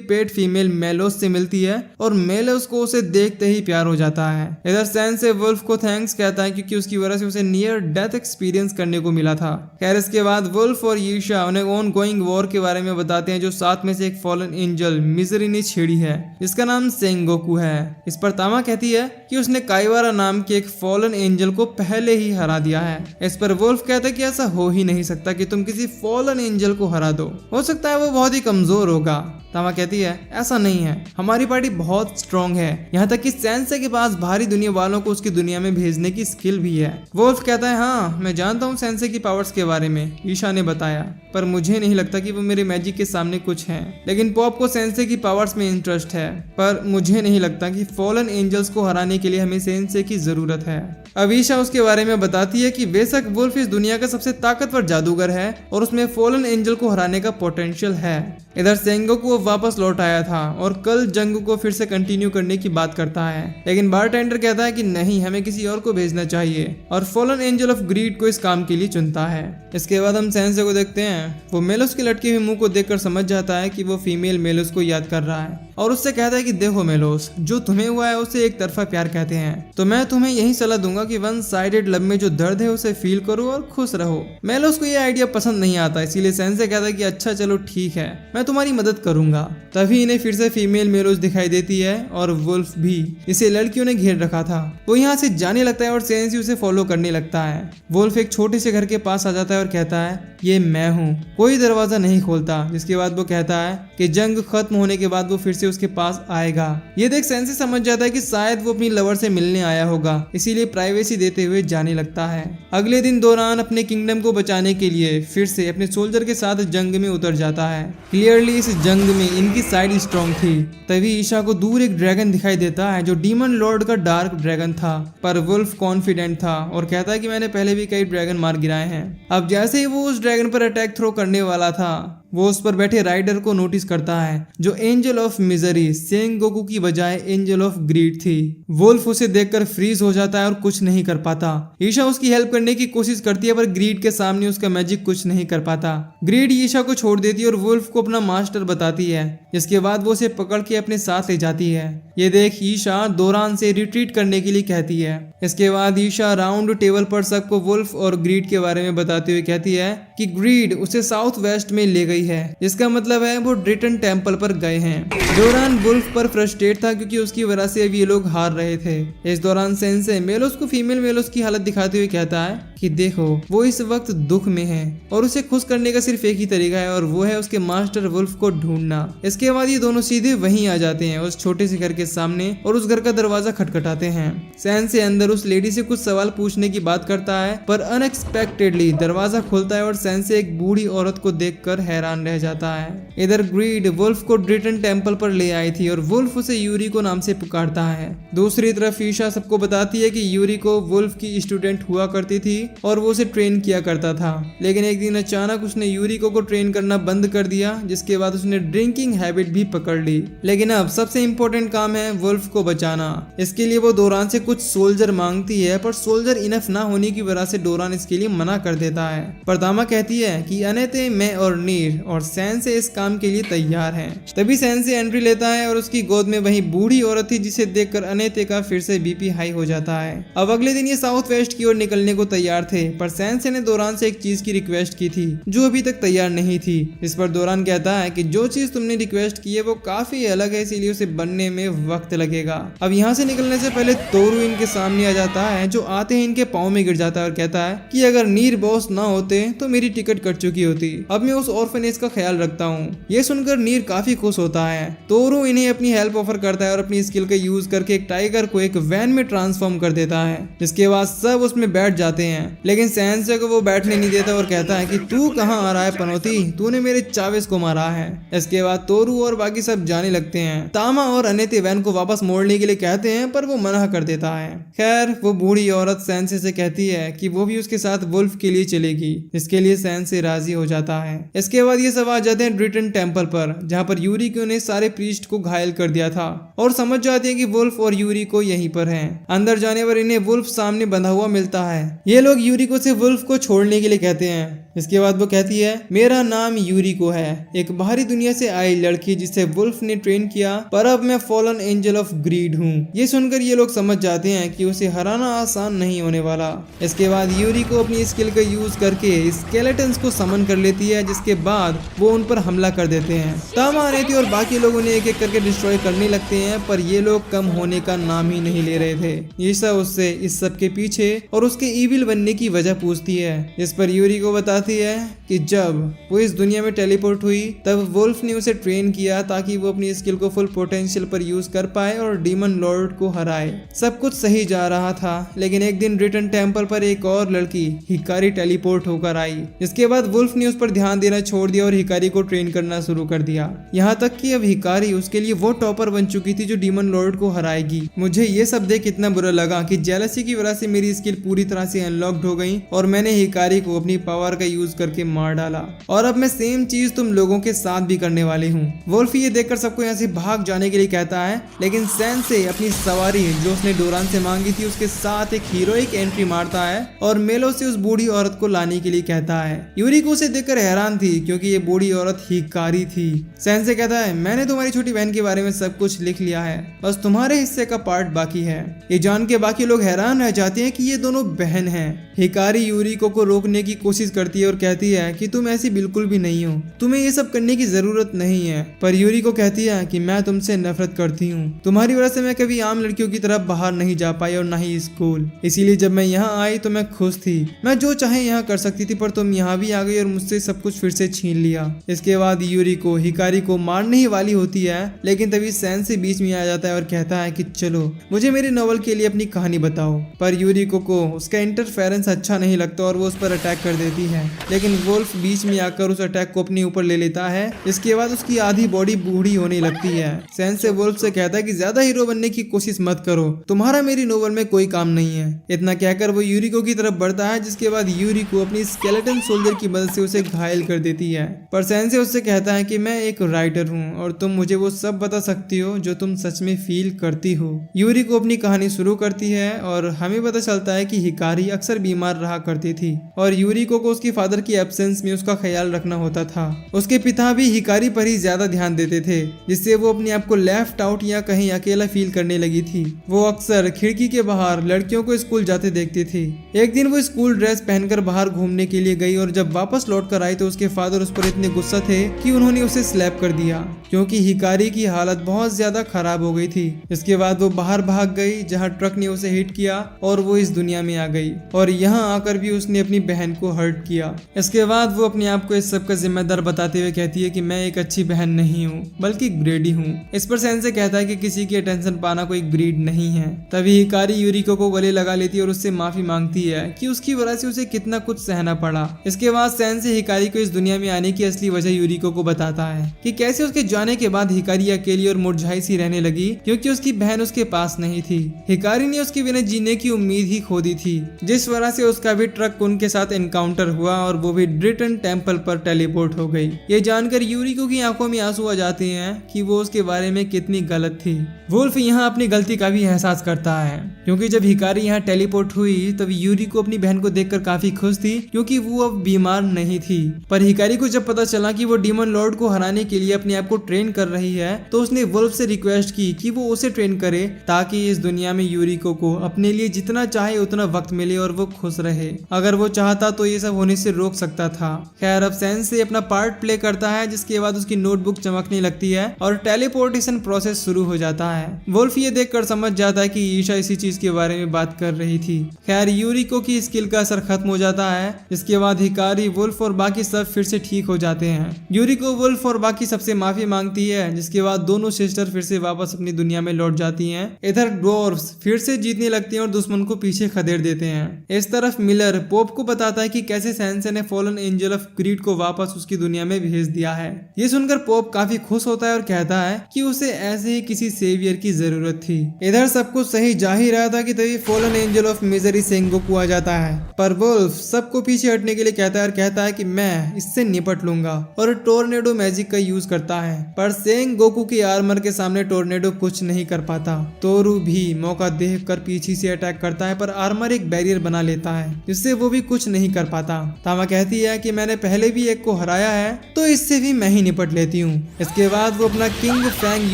पेट फीमेल मेलोस से मिलती है और मेलोस को उसे देखते ही प्यार हो जाता है। इधर सैन से वुल्फ को थैंक्स कहता है क्योंकि उसकी वजह से उसे नियर डेथ एक्सपीरियंस करने को मिला था। खैर इसके बाद वुल्फ और यीशा उन्हें ऑन गोइंग वॉर के बारे में बताते हैं, जो साथ में से एक फॉलन एंजल मिजरी ने छेड़ी है, जिसका नाम सेंगोकू है। इस पर तामा कहती है कि उसने काइबारा नाम के एक फॉलन एंजल को पहले ही हरा दिया है। इस पर वुल्फ कहता है कि ऐसा हो ही नहीं सकता कि तुम किसी फॉलन एंजल को हरा दो, हो सकता है वो बहुत ही कमजोर होगा। तामा कहती है ऐसा नहीं है, हमारी पार्टी बहुत स्ट्रॉन्ग है, यहाँ तक कि सेंसे के पास बाहरी दुनिया वालों को उसकी दुनिया में भेजने की स्किल भी है। वुल्फ कहता है हाँ, मैं जानता हूँ सेंसे की पावर्स के बारे में, ईशा ने बताया, पर मुझे नहीं लगता कि वो मेरे मैजिक के सामने कुछ है। लेकिन पॉप को सेंसे की पावर्स में इंटरेस्ट है, पर मुझे नहीं लगता कि फॉलन एंजल्स को हराने के लिए हमें सेंसे की जरूरत है। अब ईशा उसके बारे में बताती है कि बेशक वुल्फ इस दुनिया का सबसे ताकतवर जादूगर है और उसमें फॉलन एंजल को हराने का पोटेंशियल है। इधर सेंगोकू वापस लौट आया था और कल जंग को फिर से कंटिन्यू करने की बात करता है, लेकिन बारटेंडर कहता है कि नहीं, हमें किसी और को भेजना चाहिए और फॉलन एंजल ऑफ ग्रीड को इस काम के लिए चुनता है। इसके बाद हम सेंसे को देखते हैं। वो मेलोस के लटके हुए मुंह को देखकर समझ जाता है कि वो फीमेल मेलोस को याद कर रहा है और उससे कहता है कि देखो मेलोस, जो तुम्हें हुआ है उसे एक तरफा प्यार प्यार कहते हैं। तो मैं तुम्हें यही सलाह दूंगा कि वन साइडेड लव में जो दर्द है उसे फील करो और खुश रहो। मेलोस को ये आइडिया पसंद नहीं आता, इसीलिए सेंसे कहता है कि अच्छा चलो ठीक है, मैं तुम्हारी मदद करूंगा। तभी इन्हें फिर से फीमेल मेलोस दिखाई देती है और वुल्फ भी, इसे लड़कियों ने घेर रखा था। वो यहाँ से जाने लगता है और सेंसी उसे फॉलो करने लगता है। वुल्फ एक छोटे से घर के पास आ जाता है और कहता है ये मैं हूँ। कोई दरवाजा नहीं खोलता, जिसके बाद वो कहता है कि जंग खत्म होने के बाद वो फिर से उसके पास आएगा। ये देख सेंसी समझ जाता है कि शायद वो अपनी लवर से मिलने आया होगा, इसीलिए प्राइवेसी देते हुए जाने लगता है। अगले दिन दोरान अपने किंगडम को बचाने के लिए फिर से अपने सोल्जर के साथ जंग में उतर जाता है। क्लियरली इस जंग में इनकी साइड स्ट्रॉन्ग थी। तभी ईशा को दूर एक ड्रैगन दिखाई देता है जो डीमन लॉर्ड का डार्क ड्रैगन था, पर वुल्फ कॉन्फिडेंट था और कहता है कि मैंने पहले भी कई ड्रैगन मार गिराए हैं। अब जैसे ही वो उस ड्रैगन पर अटैक थ्रो करने वाला था, वो उस पर बैठे राइडर को नोटिस करता है जो एंजल ऑफ मिजरी सेंगोकू की बजाय एंजल ऑफ ग्रीड थी। वुल्फ उसे देखकर फ्रीज हो जाता है और कुछ नहीं कर पाता। ईशा उसकी हेल्प करने की कोशिश करती है पर ग्रीड के सामने उसका मैजिक कुछ नहीं कर पाता। ग्रीड ईशा को छोड़ देती है और वुल्फ को अपना मास्टर बताती है, जिसके बाद वो उसे पकड़ के अपने साथ ले जाती है। ये देख ईशा दोरान से रिट्रीट करने के लिए कहती है। इसके बाद ईशा राउंड टेबल पर सबको वुल्फ और ग्रीड के बारे में बताते हुए कहती है कि ग्रीड उसे साउथ वेस्ट में ले गई है, जिसका मतलब है वो ड्रिटन टेम्पल पर गए हैं। दोरान वुल्फ पर फ्रस्ट्रेट था क्योंकि उसकी वजह से अब ये लोग हार रहे थे। इस दौरान सेंसे मेलोस को फीमेल मेलोस की हालत दिखाते हुए कहता है कि देखो वो इस वक्त दुख में है और उसे खुश करने का सिर्फ एक ही तरीका है और वो है उसके मास्टर वुल्फ को ढूंढना। इसके बाद ये दोनों सीधे वहीं आ जाते हैं उस छोटे से घर के सामने और उस घर का दरवाजा खटखटाते हैं। सेंसे अंदर उस लेडी से कुछ सवाल पूछने की बात करता है, पर अनएक्सपेक्टेडली दरवाजा खुलता है और सेंसे एक बूढ़ी औरत को देखकर हैरान रह जाता है। इधर ग्रीड वुल्फ को ड्रिटन टेम्पल पर ले आई थी और वुल्फ उसे यूरिको नाम से पुकारता है। दूसरी तरफ ईशा सबको बताती है कि यूरिको वुल्फ की स्टूडेंट हुआ करती थी और वो उसे ट्रेन किया करता था, लेकिन एक दिन अचानक उसने यूरिको को ट्रेन करना बंद कर दिया, जिसके बाद उसने ड्रिंकिंग हैबिट भी पकड़ ली। लेकिन अब सबसे इम्पोर्टेंट काम है वुल्फ को बचाना। इसके लिए वो डोरान से कुछ सोल्जर मांगती है, पर सोल्जर इनफ ना होने की वजह से डोरान इसके लिए मना कर देता है। पर दामा कहती है कि अनेते, मैं और नीर और सेंसे इस काम के लिए तैयार हैं। तभी सेंसे एंट्री लेता है और उसकी गोद में वही बूढ़ी औरत थी, जिसे देखकर अनेते का फिर से बीपी हाई हो जाता है। अब अगले दिन ये साउथ वेस्ट की ओर निकलने को तैयार थे, पर सेंसे ने दोरान से एक चीज की रिक्वेस्ट की थी जो अभी तक तैयार नहीं थी। इस पर दोरान कहता है कि जो चीज तुमने रिक्वेस्ट की है वो काफी अलग है, इसीलिए उसे बनने में वक्त लगेगा। अब यहाँ से निकलने से पहले तोरू इनके सामने आ जाता है, जो आते ही इनके पाँव में गिर जाता है और कहता है कि अगर नीर बॉस ना होते तो मेरी टिकट कट चुकी होती। अब मैं उस ऑर्फनेज का ख्याल रखता हूँ। ये सुनकर नीर काफी खुश होता है। तोरू इन्हें अपनी हेल्प ऑफर करता है और अपनी स्किल का यूज करके एक टाइगर को एक वैन में ट्रांसफॉर्म कर देता है, जिसके बाद सब उसमें बैठ जाते हैं। लेकिन सेंसे को वो बैठने नहीं देता और कहता है कि तू कहाँ आ रहा है पनौती, तूने मेरे चावेस को मारा है। इसके बाद तोरू और बाकी सब जाने लगते हैं। तामा और अनेते वैन को वापस मोड़ने के लिए कहते हैं, पर वो मना कर देता है। खैर वो बूढ़ी औरत सेंसे से कहती है कि वो भी उसके साथ वुल्फ के लिए चलेगी, इसके लिए सेंसे राजी हो जाता है। इसके बाद ये सब आ जाते हैं ड्रिटन टेम्पल पर, जहाँ पर यूरिको ने सारे प्रीस्ट को घायल कर दिया था और समझ जाते हैं कि वुल्फ और यूरिको यहीं पर हैं। अंदर जाने पर इन्हें वुल्फ सामने बंधा हुआ मिलता है। ये लोग यूरिको से वुल्फ को छोड़ने के लिए कहते हैं। इसके बाद वो कहती है मेरा नाम यूरिको है, एक बाहरी दुनिया से आई लड़की जिसे वुल्फ ने ट्रेन किया, पर अब मैं फॉलन एंजल ऑफ ग्रीड हूँ। ये सुनकर ये लोग समझ जाते हैं कि उसे हराना आसान नहीं होने वाला। इसके बाद यूरिको अपनी स्किल का यूज करके स्केलेटन्स को समन कर लेती है, जिसके बाद वो उन पर हमला कर देते हैं। तामा, अनेते और बाकी लोग उन्हें एक एक करके डिस्ट्रॉय करने लगते हैं, पर ये लोग कम होने का नाम ही नहीं ले रहे थे। ईशा उससे इस सब के पीछे और उसके ईविल बनने की वजह पूछती है। इस पर यूरिको बताती है कि जब वो इस दुनिया में टेलीपोर्ट हुई तब वुल्फ ने उसे ट्रेन किया ताकि वो अपनी स्किल को फुल पोटेंशियल पर यूज कर पाए और डीमन लॉर्ड को हराए। सब कुछ सही जा रहा था, लेकिन एक दिन ड्रिटन टेम्पल पर एक और लड़की हिकारी टेलीपोर्ट होकर आई। इसके बाद वुल्फ ने उस पर ध्यान देना छोड़ दिया और हिकारी को ट्रेन करना शुरू कर दिया। यहाँ तक कि अब हिकारी उसके लिए वो टॉपर बन चुकी थी जो डीमन लॉर्ड को हराएगी। मुझे ये सब देख इतना बुरा लगा कि जेलसी की वजह से मेरी स्किल पूरी तरह से अनलॉक्ड हो गई और मैंने हिकारी को अपनी पावर का यूज करके मार डाला और अब मैं सेम चीज तुम लोगों के साथ भी करने वाली हूँ। वुल्फ ये देखकर सबको यहाँ से भाग जाने के लिए कहता है, लेकिन सेंसे अपनी सवारी जो उसने डोरान से मांगी थी उसके साथ एक हीरोइक एंट्री मारता है और मेलो से उस बूढ़ी औरत को लाने के लिए कहता है। यूरिको उसे देखकर हैरान थी क्योंकि ये बूढ़ी औरत हिकारी थी। सेंसे कहता है, मैंने तुम्हारी छोटी बहन के बारे में सब कुछ लिख लिया है, बस तुम्हारे हिस्से का पार्ट बाकी है। ये जान के बाकी लोग हैरान रह जाते हैं कि ये दोनों बहन हैं। हिकारी यूरिको को रोकने की कोशिश करती है और कहती है कि तुम ऐसी बिल्कुल भी नहीं हो, तुम्हें ये सब करने की जरूरत नहीं है। पर यूरिको कहती है कि मैं तुमसे नफरत करती हूँ, तुम्हारी वजह से मैं कभी आम लड़कियों की तरफ बाहर नहीं जा पाई और ना ही स्कूल, इसीलिए जब मैं यहाँ आई तो मैं खुश थी, मैं जो चाहे यहाँ कर सकती थी, पर तुम यहाँ भी आ गई और मुझसे सब कुछ फिर से छीन लिया। इसके बाद यूरिको हिकारी को मारने ही वाली होती है, लेकिन तभी सेंसे बीच में आ जाता है और कहता है कि चलो मुझे मेरी नॉवल के लिए अपनी कहानी बताओ। पर यूरिको को उसका इंटरफेरेंस अच्छा नहीं लगता और वो उस पर अटैक कर देती है, लेकिन वुल्फ बीच में आकर उस अटैक को अपने ऊपर ले लेता है। इसके बाद उसकी आधी बॉडी बूढ़ी होने लगती है। सेंसे वुल्फ से कहता है कि ज्यादा हीरो बनने की कोशिश मत करो, तुम्हारा मेरी नोवेल में कोई काम नहीं है। इतना कहकर वो यूरिको की तरफ बढ़ता है, जिसके बाद यूरिको अपनी स्केलेटन सोल्जर की मदद से उसे घायल कर देती है। पर सेंसे उससे कहता है कि मैं एक राइटर हूँ और तुम मुझे वो सब बता सकती हो जो तुम सच में फील करती हो। यूरिको अपनी कहानी शुरू करती है और हमें पता चलता है कि हिकारी अक्सर बीमार रहा करती थी और यूरिको को उसकी फादर की एब्सेंस में उसका ख्याल रखना होता था। उसके पिता भी हिकारी पर ही ज्यादा ध्यान देते थे, जिससे वो अपने आप को लेफ्ट आउट या कहीं अकेला फील करने लगी थी। वो अक्सर खिड़की के बाहर लड़कियों को स्कूल जाते देखती थी। एक दिन वो स्कूल ड्रेस पहनकर बाहर घूमने के लिए गई और जब वापस लौट कर आई तो उसके फादर उस पर इतने गुस्सा थे कि उन्होंने उसे स्लैप कर दिया, क्योंकि हिकारी की हालत बहुत ज्यादा खराब हो गई थी। इसके बाद वो बाहर भाग गई जहाँ ट्रक ने उसे हिट किया और वो इस दुनिया में आ गई और यहाँ आकर भी उसने अपनी बहन को हर्ट किया। इसके बाद वो अपने आप को इस सब का जिम्मेदार बताते हुए कहती है कि मैं एक अच्छी बहन नहीं हूँ बल्कि ग्रेडी हूँ। इस पर सेंसे कहता है कि किसी की अटेंशन पाना कोई ग्रीड नहीं है। तभी हिकारी यूरिको को गले लगा लेती है और उससे माफी मांगती है कि उसकी वजह से उसे कितना कुछ सहना पड़ा। इसके बाद सेंसे हिकारी को इस दुनिया में आने की असली वजह यूरिको को बताता है कि कैसे उसके जाने के बाद हिकारी अकेली और मुरझाई सी रहने लगी क्योंकि उसकी बहन उसके पास नहीं थी। हिकारी ने उसके बिना जीने की उम्मीद ही खो दी थी, जिस वजह से उसका भी ट्रक उनके साथ एनकाउंटर हुआ और वो भी ड्रिटन टेम्पल पर टेलीपोर्ट हो गई। ये जानकर यूरिको की आंखों में आंसू आ जाते हैं कि वो उसके बारे में कितनी गलत थी। वुल्फ यहाँ अपनी गलती का भी एहसास करता है, क्योंकि जब हिकारी यहाँ टेलीपोर्ट हुई तब यूरिको अपनी बहन को देखकर काफी खुश थी क्योंकि वो अब बीमार नहीं थी। पर हिकारी को जब पता चला कि वो डीमन लॉर्ड को हराने के लिए अपने आप को ट्रेन कर रही है तो उसने वुल्फ से रिक्वेस्ट की कि वो उसे ट्रेन करे ताकि इस दुनिया में यूरिको को अपने लिए जितना चाहे उतना वक्त मिले और वो खुश रहे। अगर वो चाहता तो ये सब होने से रोक सकता था। खैर अब सेंसे अपना पार्ट प्ले करता है, जिसके बाद उसकी नोटबुक चमकने लगती है और टेलीपोर्टेशन प्रोसेस शुरू हो जाता है। वुल्फ ये देखकर समझ जाता है कि ईशा इसी चीज के बारे में बात कर रही थी। खैर यूरिको की स्किल का असर खत्म हो जाता है, जिसके बाद हिकारी, वुल्फ और बाकी सब फिर से ठीक हो जाते हैं। यूरिको, वुल्फ और बाकी सबसे माफी मांगती है, जिसके बाद दोनों सिस्टर फिर से वापस अपनी दुनिया में लौट जाती हैं। इधर ड्वार्फ्स फिर से जीतने लगते हैं और दुश्मन को पीछे खदेड़ देते हैं। इस तरफ मिलर पोप को बताता है कि कैसे सेंसे ने फॉलन एंजल ऑफ ग्रीड को वापस उसकी दुनिया में भेज दिया है। ये सुनकर पोप काफी खुश होता है और कहता है कि उसे ऐसे ही किसी सेवियर की जरूरत थी। इधर सब कुछ सही जा ही रहा था कि तभी fallen angel of misery Sengoku आ जाता है, पर वुल्फ सबको पीछे हटने के लिए कहता है और कहता है कि मैं इससे निपट लूंगा और टोर्नेडो मैजिक का यूज करता है। पर सेंगोकू की आर्मर के सामने टोर्नेडो कुछ नहीं कर पाता। तोरू भी मौका देखकर पीछे से अटैक करता है, पर आर्मर एक बैरियर बना लेता है जिससे वो भी कुछ नहीं कर पाता। तामा कहती है कि मैंने पहले भी एक को हराया है तो इससे भी मैं ही निपट लेती हूँ। इसके बाद वो अपना किंग फैंग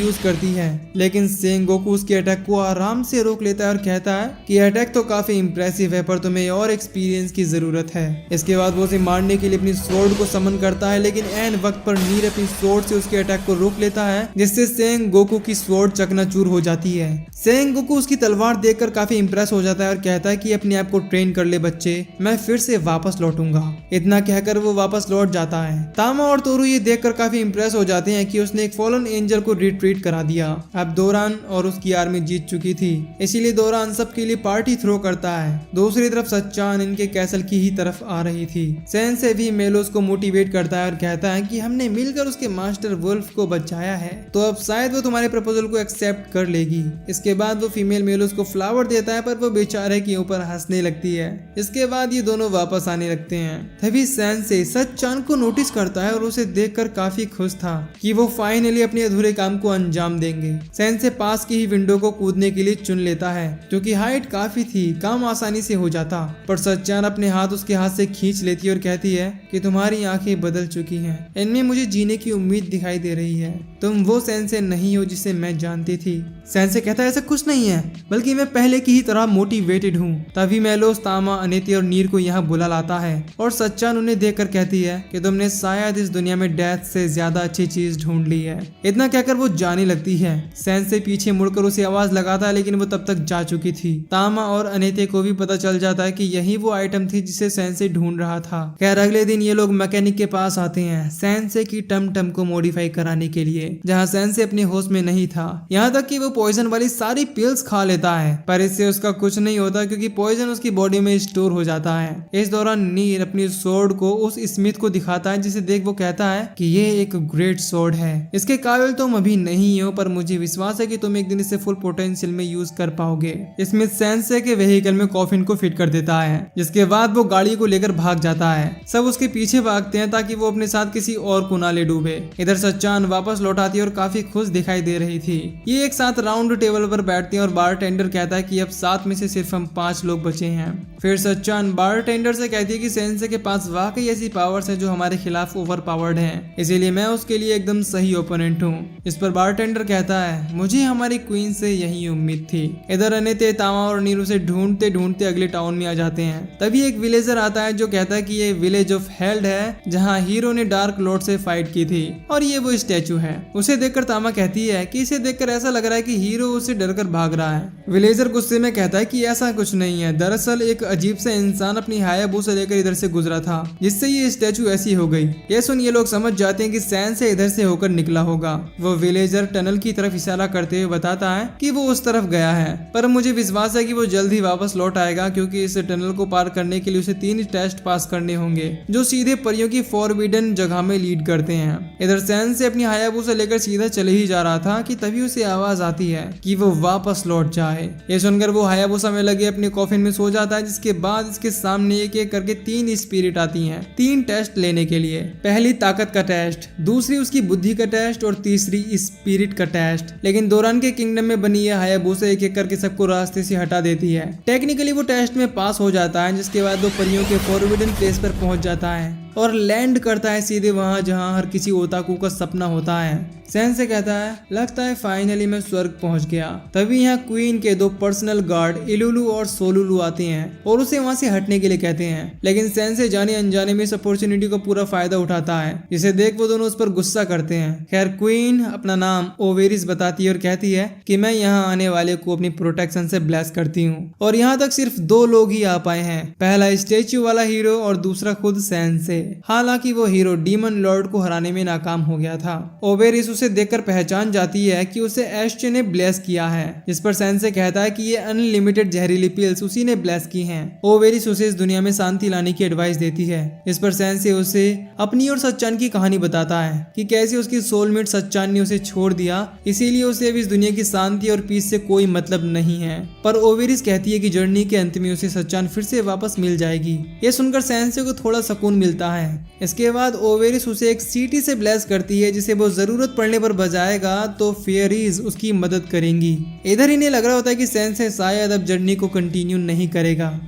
यूज करती है, लेकिन सेंगोकू उसके अटैक को आराम से रोक लेता है और कहता है कि अटैक तो काफी इंप्रेसिव है पर तुम्हें और एक्सपीरियंस की जरूरत है। इसके बाद वो उसे मारने के लिए अपनी स्वॉर्ड को समन करता है, लेकिन एन वक्त पर नीर अपनी स्वॉर्ड से उसके अटैक को रोक लेता है, जिससे सेंगोकू की स्वॉर्ड चकनाचूर हो जाती है। सेंगोकू उसकी तलवार देखकर काफी इंप्रेस हो जाता है और कहता है कि अपने आप को ट्रेन कर ले बच्चे, मैं फिर से वापस लौटूंगा। इतना कहकर वो वापस लौट जाता है। तामा और तोरू ये देखकर काफी इंप्रेस हो जाते हैं कि उसने एक फॉलन एंजल को रिट्रीट करा दिया। अब दोरान और उसकी आर्मी जीत चुकी थी, इसीलिए दोरान सबके लिए पार्टी थ्रो करता है। दूसरी तरफ सच्चान इनके कैसल की ही तरफ आ रही थी। सेंसे भी मेलोस को मोटिवेट करता है और कहता है कि हमने मिलकर उसके मास्टर वुल्फ को बचाया है, तो अब शायद वो तुम्हारे प्रपोजल को एक्सेप्ट कर लेगी। इसके बाद वो फीमेल मेलोस को फ्लावर देता है, पर वो बेचारे के ऊपर हंसने लगती है। इसके बाद ये दोनों वापस आने लगते हैं हैं। तभी सेंसे सच्चान को नोटिस करता है और उसे देखकर काफी खुश था कि वो फाइनली अपने अधूरे काम को अंजाम देंगे। सेंसे पास की ही विंडो को कूदने के लिए चुन लेता है क्योंकि हाइट काफी थी, काम आसानी से हो जाता। पर सच्चान अपने हाथ उसके हाथ से खींच लेती है और कहती है कि तुम्हारी आंखें बदल चुकी हैं, इनमें मुझे जीने की उम्मीद दिखाई दे रही है। तुम वो सेंसे नहीं हो जिसे मैं जानती थी। सेंसे कहता है ऐसा कुछ नहीं है, बल्कि मैं पहले की ही तरह मोटिवेटेड हूँ। तभी मेलोस, तामा, अनेते और नीर को यहाँ बुला लाता है और सच्चान उन्हें देखकर कहती है कि तुमने शायद इस दुनिया में डेथ से ज्यादा अच्छी चीज ढूंढ ली है। इतना कहकर वो जाने लगती है। सेंसे पीछे मुड़कर उसे आवाज लगाता है लेकिन वो तब तक जा चुकी थी। तामा और अनेते को भी पता चल जाता है कि यही वो आइटम थी जिसे सेंसे ढूंढ रहा था। खैर अगले दिन ये लोग मैकेनिक के पास आते हैं सेंसे की टम को मॉडिफाई कराने के लिए, जहाँ सेंसे अपने होश में नहीं था। यहाँ तक कि वो पॉइजन वाली सारी पिल्स खा लेता है, पर इससे उसका कुछ नहीं होता क्योंकि पॉइजन उसकी बॉडी में स्टोर हो जाता है। इस दौरान नीर अपनी स्वॉर्ड को उस स्मिथ को दिखाता है, जिसे देख वो कहता है कि ये एक ग्रेट स्वॉर्ड है, इसके काबिल तुम अभी नहीं हो, पर मुझे विश्वास है कि तुम एक दिन इसे फुल पोटेंशियल में यूज कर पाओगे। स्मिथ सेंसे के व्हीकल में कॉफिन को फिट कर देता है, जिसके बाद वो गाड़ी को लेकर भाग जाता है। सब उसके पीछे भागते हैं ताकि वो अपने साथ किसी और को ना ले डूबे। इधर सच्चान वापस लौट आती है और काफी खुश दिखाई दे रही थी। ये एक साथ राउंड टेबल पर बैठते हैं और बारटेंडर कहता है कि अब 7 में से सिर्फ हम 5 लोग बचे हैं। फिर सच्चान बारटेंडर से कहती है कि सेंसे के पास वाकई ऐसी पावर्स हैं जो हमारे खिलाफ ओवर पावर्ड हैं, इसीलिए मैं उसके लिए एकदम सही ओपोनेंट हूँ। इस पर बारटेंडर कहता है मुझे हमारी क्वीन से यही उम्मीद थी। इधर अनेते, तामा और नीरू से ढूंढते ढूंढते अगले टाउन में आ जाते हैं। तभी एक विलेजर आता है जो कहता है कि ये विलेज ऑफ हेल्ड है जहाँ हीरो ने डार्क लॉर्ड से फाइट की थी और ये वो स्टैचू है। उसे देखकर तामा कहती है कि इसे देखकर ऐसा लग रहा है कि हीरो उससे डरकर भाग रहा है। विलेजर गुस्से में कहता है कि ऐसा कुछ नहीं है, दरअसल एक अजीब सा इंसान अपनी हायाबूसा लेकर इधर से गुजरा था जिससे ये स्टैचू ऐसी हो गई। ये सुन ये लोग समझ जाते हैं कि सेंसे इधर से होकर निकला होगा। वो विलेजर टनल की तरफ इशारा करते हुए बताता है कि वो उस तरफ गया है, पर मुझे विश्वास है कि वो जल्द ही वापस लौट आएगा क्योंकि इस टनल को पार करने के लिए उसे 3 टेस्ट पास करने होंगे जो सीधे परियों की फॉरबिडन जगह में लीड करते हैं। इधर सेंसे अपनी हायाबूसा लेकर सीधा चले ही जा रहा था कि तभी उसे आवाज आती है कि वो वापस लौट जाए। ये सुनकर वो हायाबूसा में लगे अपने कॉफिन में सो जाता है, जिसके बाद इसके सामने एक एक करके 3 स्पिरिट आती हैं 3 टेस्ट लेने के लिए। पहली ताकत का टेस्ट, दूसरी उसकी बुद्धि का टेस्ट और तीसरी स्पिरिट का टेस्ट। लेकिन दोरान के किंगडम में बनी ये हायाबूसा एक एक करके सबको रास्ते से हटा देती है। टेक्निकली वो टेस्ट में पास हो जाता है, जिसके बाद वो परियों के फॉरबिडन प्लेस पर पहुंच जाता है और लैंड करता है सीधे वहां जहां हर किसी ओताकू का सपना होता है। सेंसे कहता है लगता है फाइनली मैं स्वर्ग पहुंच गया। तभी यहाँ क्वीन के 2 पर्सनल गार्ड इलुलु और सोलुलु आते हैं और उसे वहां से हटने के लिए कहते हैं, लेकिन सेंसे जाने अनजाने में इस अपॉर्चुनिटी को पूरा फायदा उठाता है, जिसे देख वो दोनों उस पर गुस्सा करते हैं। खैर क्वीन अपना नाम ओवेरिस बताती है और कहती है कि मैं यहाँ आने वाले को अपनी प्रोटेक्शन से ब्लेस करती हूँ और यहाँ तक सिर्फ 2 लोग ही आ पाए हैं, पहला स्टेच्यू वाला हीरो और दूसरा खुद सेंसे। हालांकि वो हीरो डीमन लॉर्ड को हराने में नाकाम हो गया था। ओवेरिस उसे देखकर पहचान जाती है कि उसे एस्चे ने ब्लेस किया है, जिस पर सेंसे कहता है कि ये अनलिमिटेड जहरीली पिल्स उसी ने ब्लेस की हैं। ओवेरिस उसे इस दुनिया में शांति लाने की एडवाइस देती है। इस पर सेंसे उसे अपनी और सच्चान की कहानी बताता है कि कैसे उसकी सोलमेट सच्चान ने उसे छोड़ दिया, इसीलिए उसे अब इस दुनिया की शांति और पीस से कोई मतलब नहीं है। पर ओवेरिस कहती है कि जर्नी के अंत में उसे सच्चान फिर से वापस मिल जाएगी। ये सुनकर सेंसे को थोड़ा सुकून मिलता है। इसके बाद ओवेरिस उसे एक सीटी से ब्लेस करती है, जिसे वो जरूरत पड़ने पर बजाएगा तो फेयरीज उसकी मदद करेंगी। इधर इन्हें लग रहा होता है कि सेंसे शायद अब जर्नी को कंटिन्यू नहीं करेगा।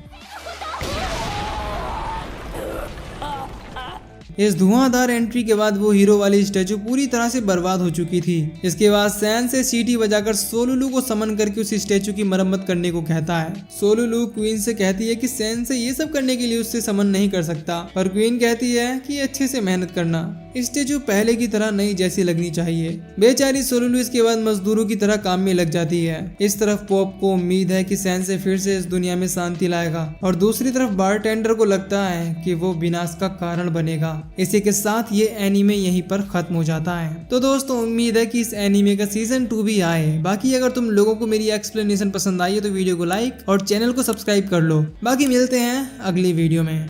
इस धुआंधार एंट्री के बाद वो हीरो वाली स्टैचू पूरी तरह से बर्बाद हो चुकी थी। इसके बाद सेंसे सीटी बजाकर सोलुलु को समन करके उस स्टैचू की मरम्मत करने को कहता है। सोलुलु क्वीन से कहती है कि सेंसे ये सब करने के लिए उससे समन नहीं कर सकता, पर क्वीन कहती है कि अच्छे से मेहनत करना, स्टैचू पहले की तरह नई जैसी लगनी चाहिए। बेचारी सोलुलु इसके बाद मजदूरों की तरह काम में लग जाती है। इस तरफ पॉप को उम्मीद है कि सेंसे फिर से इस दुनिया में शांति लाएगा और दूसरी तरफ बारटेंडर को लगता है कि वो विनाश का कारण बनेगा। इसी के साथ ये एनीमे यहीं पर खत्म हो जाता है। तो दोस्तों उम्मीद है कि इस एनीमे का सीजन 2 भी आए। बाकी अगर तुम लोगों को मेरी एक्सप्लेनेशन पसंद आई है तो वीडियो को लाइक और चैनल को सब्सक्राइब कर लो। बाकी मिलते हैं अगली वीडियो में।